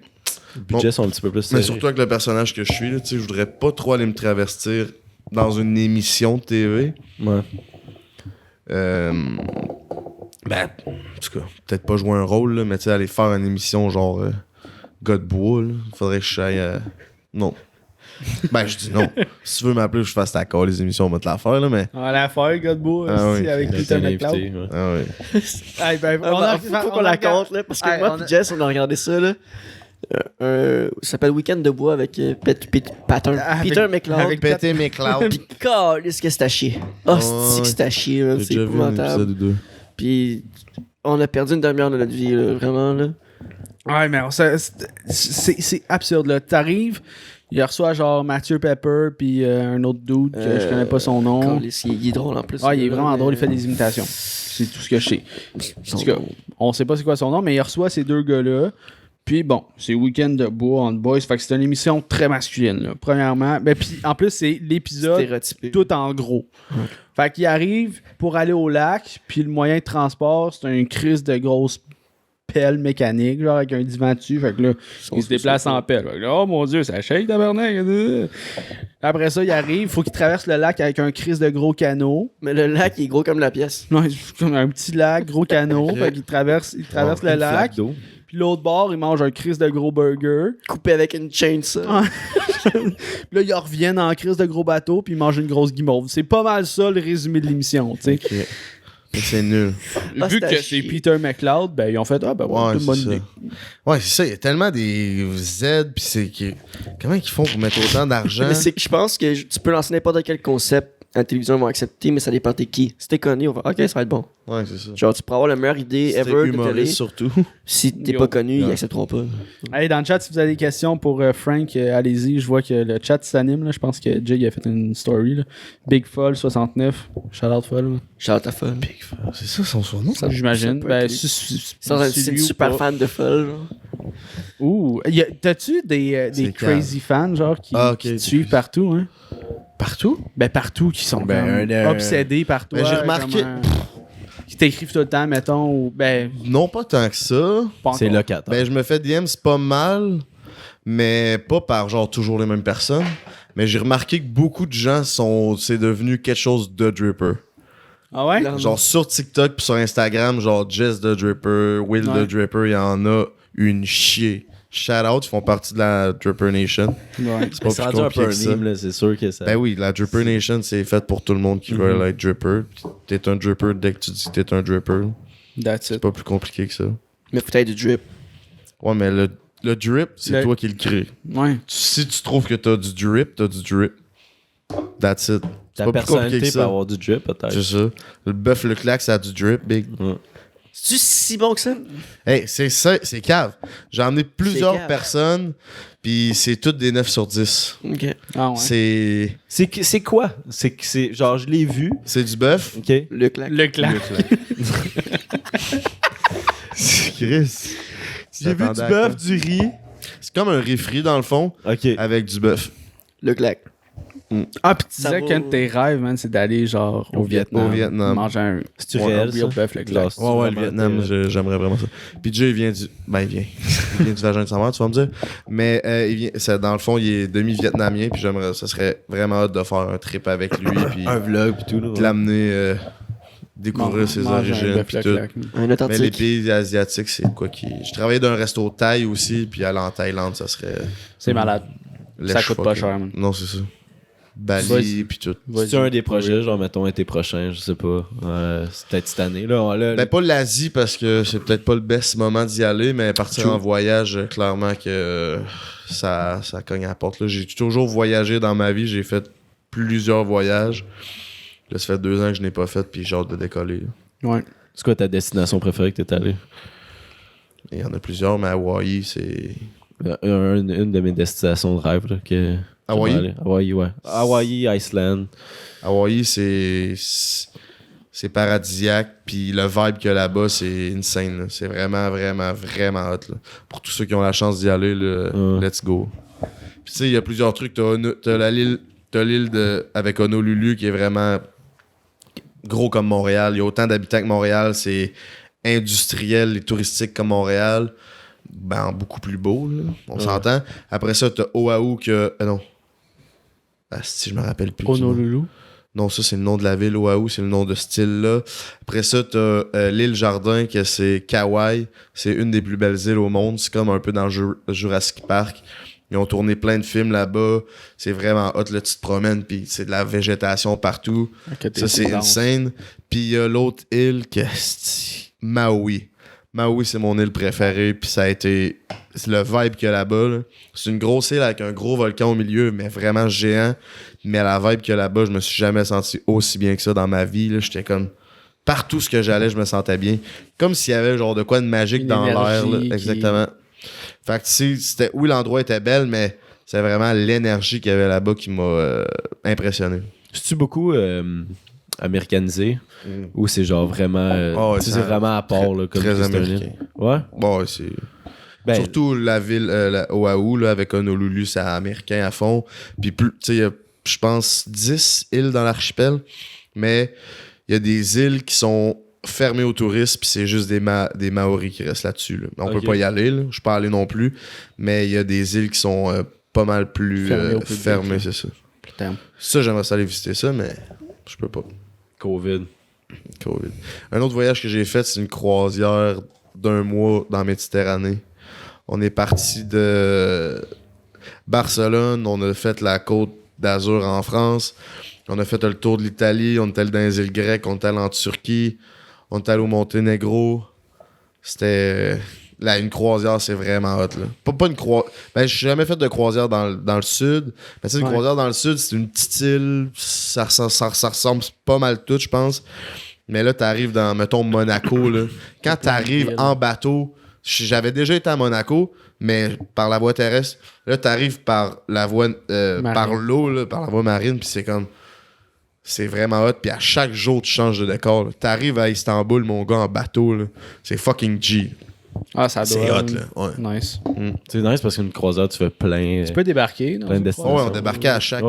les budgets Bon. sont un petit peu plus Mais serrés. surtout avec le personnage que je suis, là, tu sais, je voudrais pas trop aller me travestir dans une émission de TV. Ouais. Ben, en tout cas, peut-être pas jouer un rôle, là, mais tu sais, aller faire une émission genre gars de bois, là, faudrait que je aille. Non. Ben, je dis non. Si tu veux m'appeler, je fasse ta call, les émissions, on va te la faire, là, mais. On va la faire, Godbout, Ah oui. avec T'es Peter un McLeod. invité, ouais. Ah oui. Hey, ben, Faut qu'on la compte, là, parce que moi et Jess, on a regardé ça, là. Ça s'appelle Week-end de bois avec Peter McLeod. avec Péter mes clouds. Pis calisse que c'est à chier. Oh, c'est que c'est à chier, man. J'ai C'est déjà vu un épouvantable. épisode ou deux. Puis on a perdu une demi-heure de notre vie, là, vraiment, là. Ouais, mais c'est absurde, là. T'arrives, il reçoit genre Mathieu Pepper, puis un autre dude que je connais pas son nom. Calisse, il est drôle en plus. Ah, il est là, vraiment mais- drôle, il fait des imitations. C'est tout ce que je sais. En tout cas, Son- on sait pas c'est quoi son nom, mais il reçoit ces deux gars-là. Puis bon, c'est Week-end de bois on boys. Fait que c'est une émission très masculine, là, premièrement. Ben, puis en plus, c'est l'épisode Stéréotypé. tout en gros. Fait qu'il arrive pour aller au lac, puis le moyen de transport, c'est un crise de grosse pelle mécanique, genre avec un divan dessus. Fait que là, il se déplace en pelle. Fait que là, oh mon Dieu, ça shake, tabarnak. Après ça, il arrive, faut qu'il traverse le lac avec un crise de gros canot. Mais le lac, il est gros comme la pièce. Non, c'est comme un petit lac, gros canot. Fait qu'il traverse le Une lac. flaque d'eau. Puis l'autre bord, il mange un crise de gros burger. Coupé avec une chainsaw. Ah. Puis là, ils reviennent en crise de gros bateau, puis ils mangent une grosse guimauve. C'est pas mal ça le résumé de l'émission, tu sais. Ok. Mais c'est nul. Ah, Vu c'est à que chier. c'est Peter McLeod, ben ils ont fait ouais, Ouais, c'est une bonne c'est ça. idée. Ouais, c'est ça. Il y a tellement des Z, pis c'est. Comment ils font pour mettre autant d'argent? Mais c'est que je pense que tu peux lancer n'importe quel concept à la télévision, ils vont accepter, mais ça dépend de qui. Si t'es connu, on va ok, ça va être bon. Ouais, c'est ça. Genre, tu pourras avoir la meilleure idée C'était ever de humoriste, télé. surtout. Si t'es Yo. pas connu, ils Ouais. accepteront pas. Allez, dans le chat, si vous avez des questions pour Frank, allez-y. Je vois que le chat s'anime. Là. Je pense que Jay a fait une story. Là. Big Fall 69. Shout out Fall. là. Shout à Foll. C'est ça son surnom? J'imagine. peut Ben, être lui. c'est C'est une lui ou super pas. fan de Foll. genre. Ouh. T'as-tu des C'est crazy fans genre qui, Ah, ok, qui te des suivent crazy- partout? Hein? Partout? Ben, partout, qui sont Ben, comme obsédés par toi. Ben, j'ai remarqué- Qui t'écrivent tout le temps, mettons. Ou, ben, Non, pas tant que ça. pas C'est encore. locataire. Ben, je me fais DM, c'est pas mal, mais pas par genre toujours les mêmes personnes. Mais j'ai remarqué que beaucoup de gens c'est devenu quelque chose de Dripper. Ah ouais? Clairement. Genre sur TikTok puis sur Instagram, genre Jess de Dripper, Will Ouais. de Dripper, il y en a une chier. Shout out, ils font partie de la Dripper Nation. Ouais. C'est pas C'est plus rendu un peu compliqué un que ça. meme, là, c'est sûr que ça. Ben oui, la Dripper Nation, c'est fait pour tout le monde qui veut être Dripper. T'es un Dripper dès que tu dis que t'es un Dripper. That's C'est it. pas plus compliqué que ça. Mais peut-être du drip. Ouais, mais le drip, c'est Le- toi qui le crée. Ouais. Si tu trouves que t'as du drip, t'as du drip. That's it. C'est Ta pas plus compliqué personnalité que peut ça. avoir du drip, peut-être. C'est ça. Le bœuf, le claque, ça a du drip, big. C'est-tu si bon que ça? Hey, c'est ça, c'est cave. J'ai emmené plusieurs cave. personnes, puis c'est toutes des 9 sur 10. Ok. Ah ouais. C'est C'est quoi? C'est genre, je l'ai vu. c'est du bœuf. OK. Le claque. Le clap. Chris. J'ai vu du bœuf, du riz. C'est comme un riz frit, dans le fond, OK. avec du bœuf. Le claque. Ah, pis tu Ça disais vaut- qu'un de tes rêves, man, c'est d'aller genre au Vietnam. Au Vietnam. Manger un C'est-tu un réel, real ça? bœuf, le Genre, clap. c'est Ouais, le vraiment Vietnam, j'aimerais vraiment ça. Puis Jay, il vient du. Ben, il vient du vagin de sa mère, tu vas me dire. Mais dans le fond, il est demi-vietnamien, puis ça serait vraiment hâte de faire un trip avec lui, puis Un vlog pis tout, là. de l'amener découvrir ses Manger un origines, bœuf, puis le tout. clap. Un Mais les authentique. pays asiatiques, c'est quoi qui. Je travaillais dans un resto thaï aussi, puis aller en Thaïlande, ça serait. C'est malade. Ça lèche coûte pas fuck, cher, là. man. Non, c'est ça. Vas-y. Bali, puis tout. C'est un des projets, genre, mettons, été prochain, je sais pas. C'est peut-être cette année, là. Ben, pas l'Asie, parce que c'est peut-être pas le best moment d'y aller, mais partir True. en voyage, clairement que ça cogne à la porte. Là. J'ai toujours voyagé dans ma vie, j'ai fait plusieurs voyages. Là, ça fait 2 ans que je n'ai pas fait, puis j'ai hâte de décoller. là. Ouais. C'est quoi ta destination préférée que t'es allé? Il y en a plusieurs, mais Hawaï, c'est. Une de mes destinations de rêve, là, que... Hawaï? j'aimerais aller. Hawaï, ouais. Hawaï, Iceland. Hawaï, c'est paradisiaque, puis le vibe qu'il y a là-bas, c'est insane. Là. C'est vraiment, vraiment, vraiment hot. Là. Pour tous ceux qui ont la chance d'y aller, là, let's go. Puis tu sais, il y a plusieurs trucs. T'as l'île avec Honolulu qui est vraiment gros comme Montréal. Il y a autant d'habitants que Montréal. C'est industriel et touristique comme Montréal. Ben, beaucoup plus beau, là. On s'entend. Après ça, t'as Oahu que... non. Ah, si je me rappelle plus. Honolulu. Non, ça, c'est le nom de la ville. Oahu, c'est le nom de cette île-là. Après ça, t'as l'île Jardin, que c'est Kauai. C'est une des plus belles îles au monde. C'est comme un peu dans Jurassic Park. Ils ont tourné plein de films là-bas. C'est vraiment hot, là, tu te promènes, puis c'est de la végétation partout. Ça, c'est insane. Puis il y a l'autre île, que c'est Maui. Maui, c'est mon île préférée, puis ça a été... C'est le vibe qu'il y a là-bas, là. C'est une grosse île avec un gros volcan au milieu, mais vraiment géant. Mais la vibe qu'il y a là-bas, je me suis jamais senti aussi bien que ça dans ma vie, là. J'étais comme... Partout ce que j'allais, je me sentais bien. Comme s'il y avait genre de quoi de magique dans l'air, là. Exactement. Fait que tu sais, oui, l'endroit était belle, mais c'est vraiment l'énergie qu'il y avait là-bas qui m'a impressionné. C'est-tu beaucoup américanisé ou c'est genre vraiment. C'est vraiment à part, là, comme très américain. Ouais. Bon, c'est. Ben, surtout la ville Oahu, là, avec Honolulu, c'est américain à fond. Puis, tu sais, il y a, je pense, 10 îles dans l'archipel, mais il y a des îles qui sont fermé aux touristes, puis c'est juste des Maoris qui restent là-dessus. Là. On peut pas y aller, là. Je peux pas aller non plus, mais il y a des îles qui sont pas mal plus fermées, c'est ça. Putain. Ça, j'aimerais ça aller visiter ça, mais je peux pas. COVID. Un autre voyage que j'ai fait, c'est une croisière d'1 mois dans la Méditerranée. On est parti de Barcelone, on a fait la côte d'Azur en France, on a fait le tour de l'Italie, on est allé dans les îles grecques, on est allé en Turquie, on est allé au Monténégro. C'était... Là, une croisière, c'est vraiment hot, là. Pas une croisière... Ben, j'ai jamais fait de croisière dans le sud. Mais tu sais, une croisière dans le sud, c'est une petite île. Ça ressemble pas mal tout, je pense. Mais là, t'arrives dans, mettons, Monaco, là. Quand t'arrives en bateau... J'avais déjà été à Monaco, mais par la voie terrestre. Là, t'arrives par la voie... par l'eau, là, par la voie marine, puis c'est comme... C'est vraiment hot, puis à chaque jour, tu changes de décor. Là. T'arrives à Istanbul, mon gars, en bateau, là. C'est fucking G. Ah, ça doit. C'est hot, là. Ouais. Nice. C'est nice parce qu'une croisière, tu fais plein. Tu peux débarquer. Plein de destinations. Ouais, on débarquait à chaque...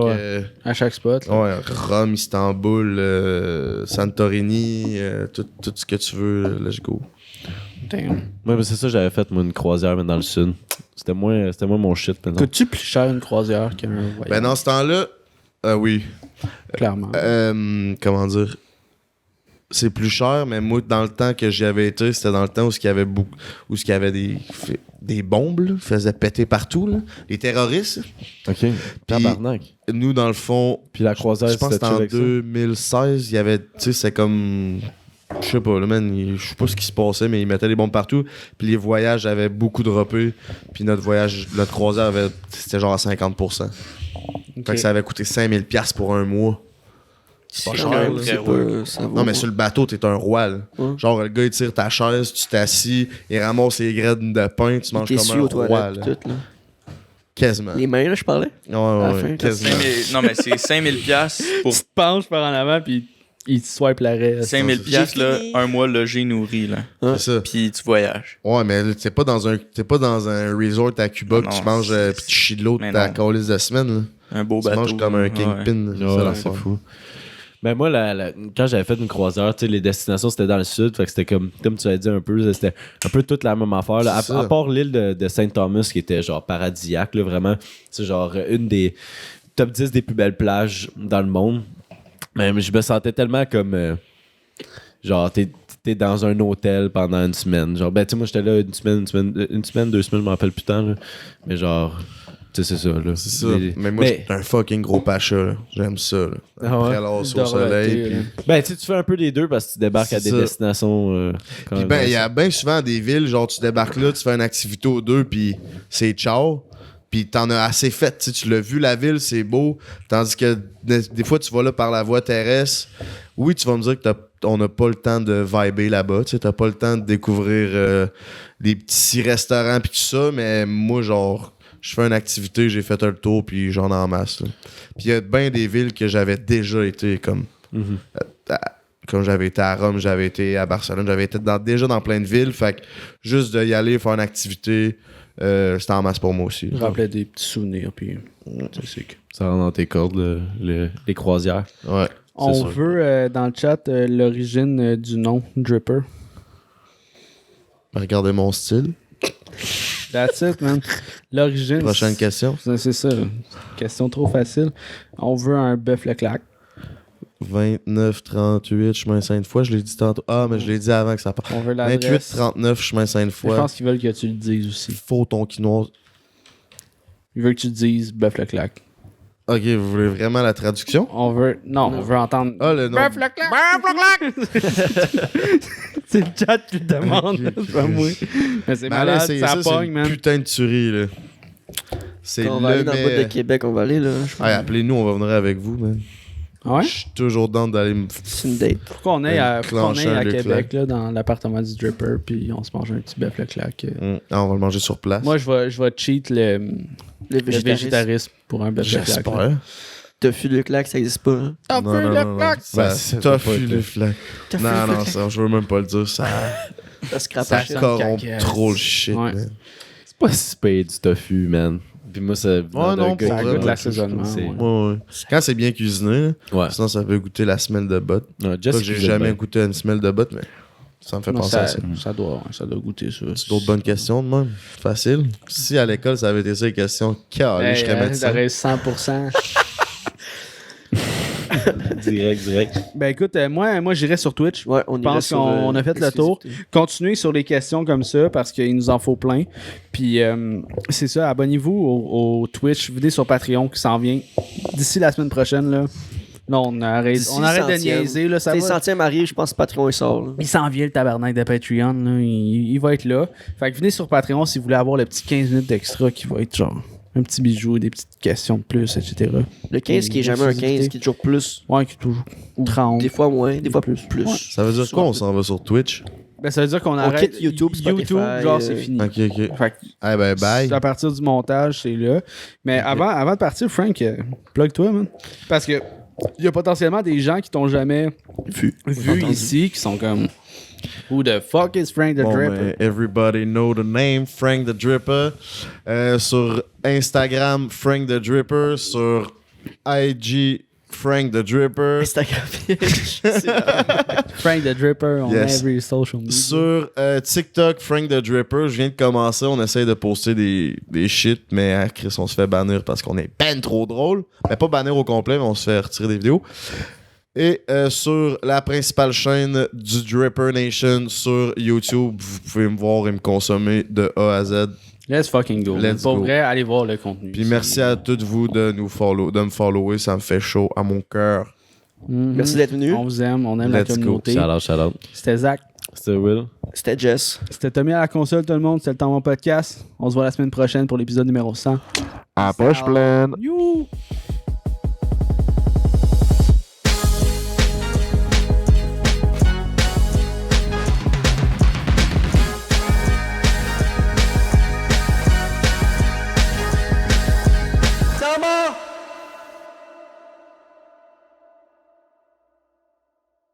à chaque spot. Là. Ouais, Rome, Istanbul, Santorini, tout ce que tu veux, let's go. Damn. Ouais, mais c'est ça, j'avais fait, moi, une croisière, mais dans le sud. C'était moins mon shit, maintenant. Coûte-tu plus cher une croisière qu'un voyage? Ben, dans ce temps-là, oui. Clairement. Comment dire? C'est plus cher, mais moi, dans le temps que j'y avais été, c'était dans le temps où il y avait où il y avait des bombes, là, faisaient péter partout, là. Les terroristes. OK. Tabarnak. Nous, dans le fond... Puis la croisière, je pense que c'était en 2016, il y avait... Tu sais, c'est comme... Je sais pas, là, man, je sais pas ce qui se passait, mais ils mettaient des bombes partout. Puis les voyages avaient beaucoup droppé. Puis notre croisière, c'était genre à 50%. Okay. Fait que ça avait coûté 5000$ pour un mois. C'est pas cher, là. Non, mais sur le bateau, t'es un roi, là. Genre, le gars, il tire ta chaise, tu t'assis, il ramasse les graines de pain, tu manges comme un roi, là. Tout, là. Quasiment. Les mains, là, je parlais? Ouais, quasiment. Non, mais c'est 5000$ pour... Tu te penches par en avant, puis il te swipe l'arrêt. 5000$, là, un mois logé, nourri, là. C'est ça. Puis tu voyages. Ouais, mais là, t'es pas dans un resort à Cuba que tu manges pis tu chies de l'eau ta calice de semaine, là. Un beau tu bateau. manges comme un kingpin. Ouais, c'est fou. Ben moi, quand j'avais fait une croisière, tu sais, les destinations, c'était dans le sud. Fait que c'était comme tu as dit un peu, c'était un peu toute la même affaire. Là. À part l'île de Saint-Thomas, qui était genre paradisiaque, là, vraiment. C'est genre une des top 10 des plus belles plages dans le monde. Mais je me sentais tellement comme... genre, t'es dans un hôtel pendant une semaine. Genre, ben, tu sais, moi, j'étais là une semaine, 2 semaines, je me rappelle plus tant, là. Mais genre... Tu sais, c'est ça, là. C'est ça. Mais moi, j'étais un fucking gros pacha, là. J'aime ça, là. Après l'as au soleil. Puis... Ben, tu fais un peu les deux parce que tu débarques à des destinations. Puis ben, il y a bien souvent des villes, genre, tu débarques là, tu fais une activité ou deux, puis c'est ciao. Puis t'en as assez fait. Tu l'as vu, la ville, c'est beau. Tandis que des fois, tu vas là par la voie terrestre. Oui, tu vas me dire qu'on n'a pas le temps de vibrer là-bas. Tu n'as pas le temps de découvrir des petits restaurants puis tout ça. Mais moi, genre... Je fais une activité, j'ai fait un tour, puis j'en ai en masse. Là. Puis il y a bien des villes que j'avais déjà été, comme... comme j'avais été à Rome, j'avais été à Barcelone, j'avais été déjà dans plein de villes. Fait que juste d'y aller, faire une activité, c'était en masse pour moi aussi. Je rappelais des petits souvenirs, puis... Ça rentre dans tes cordes, les croisières. Ouais. On veut, dans le chat, l'origine du nom Dripper. Regardez mon style. That's it, man. L'origine. Prochaine question. C'est ça. Question trop facile. On veut un bœuf le claque. 29, 38, chemin Sainte-Foy, je l'ai dit tantôt. Ah, mais je l'ai dit avant que ça parte. On veut 28, l'adresse. 39, chemin Je Sainte-Foy. pense qu'ils veulent que tu le dises aussi. Faux ton quinoa. Ils veulent que tu dises bœuf le claque. Ok, vous voulez vraiment la traduction? On veut. Non, on veut entendre. Ah, le nom. Bœuf le claque! C'est le chat qui le demande, Ok, c'est pas moi. Mais c'est Ben malade, là, c'est ça ça, c'est pogne, une man. putain de tuerie, là. C'est Quand on va aller le dans le bout de mais... Québec, on va aller là. Je pense. Ouais, appelez-nous, on va venir avec vous, man. Ouais? Je suis toujours dans d'aller me... C'est une date. Pourquoi on est à Clencher un Québec, là, dans l'appartement du Dripper, puis on se mange un petit bœuf le claque. Ah, on va le manger sur place. Moi, je vais cheat le végétarisme pour un bœuf le claque. là. J'espère. Tofu le claque, ça existe pas. Hein? Non, non, non, non. Ben, Ça ça t'a peut pas fui être- le flac. Tofu Non, le non, claque. ça, je veux même pas le dire. Ça, Ça scrape ça à shit. corrompt caca. trop le shit, Ouais. man. C'est pas si payé du tofu, man. Puis moi, ça. non, d'un pour gars vrai, qui goûte mange, l'assaisonnement, c'est- ouais. Ouais, ouais. Quand c'est bien cuisiné, là, Ouais. sinon ça peut goûter la semelle de botte. Ouais, Pas Jess que j'ai cuisine jamais bien. goûté une semelle de botte, mais ça me fait Non, penser à ça. ça doit goûter ça. C'est d'autres bonnes questions de même. Facile. Si à l'école ça avait été ça les questions, calé, je serais médecin. T'aurais 100%. Direct. Ben écoute, moi j'irais sur Twitch. Ouais, on Je pense qu'on a fait le tour. Continuez sur les questions comme ça parce qu'il nous en faut plein. Puis c'est ça, abonnez-vous au Twitch, venez sur Patreon qui s'en vient d'ici la semaine prochaine. Là on arrête D'ici de centième. niaiser. Là, ça C'est va. centième arrive, je pense que Patreon il sort. Là. Il s'en vient le tabarnak de Patreon. Là. Il va être là. Fait que venez sur Patreon si vous voulez avoir le petit 15 minutes d'extra qui va être genre un petit bijou, des petites questions de plus, etc. Le 15 qui est jamais un 15, qui est toujours plus. Ouais, qui est toujours 30. Des fois moins, des fois plus. Ouais. Ça veut dire quoi on s'en va sur Twitch? Ben, ça veut dire qu'on arrête quitte YouTube, Spotify, genre c'est fini. Ok, ok. Fait que Eh ben bye. à partir du montage, c'est là. Mais avant de partir, Frank, plug-toi, man. Parce que il y a potentiellement des gens qui t'ont jamais vu ici, qui sont comme Who the fuck is Frank the Bon, Dripper? ben, everybody know the name, Frank the Dripper. Sur Instagram, Frank the Dripper. Sur IG, Frank the Dripper. Instagram. Frank the Dripper on Yes. every social media. Sur TikTok, Frank the Dripper, je viens de commencer. On essaye de poster des shit, mais Chris, on se fait bannir parce qu'on est ben trop drôle. Mais pas bannir au complet, mais on se fait retirer des vidéos. Et sur la principale chaîne du Dripper Nation sur YouTube, vous pouvez me voir et me consommer de A à Z. Let's fucking go. Let's Pour go. vrai, allez voir le contenu. Puis merci à toutes vous de me follower, ça me fait chaud à mon cœur. Mhm. Merci d'être venu. On vous aime, on aime la Let's go. communauté. Shout-out. C'était Zach. C'était Will. C'était Jess. C'était Tommy à la console, tout le monde. C'était le temps de mon podcast. On se voit la semaine prochaine pour l'épisode numéro 100. À poche pleine. You!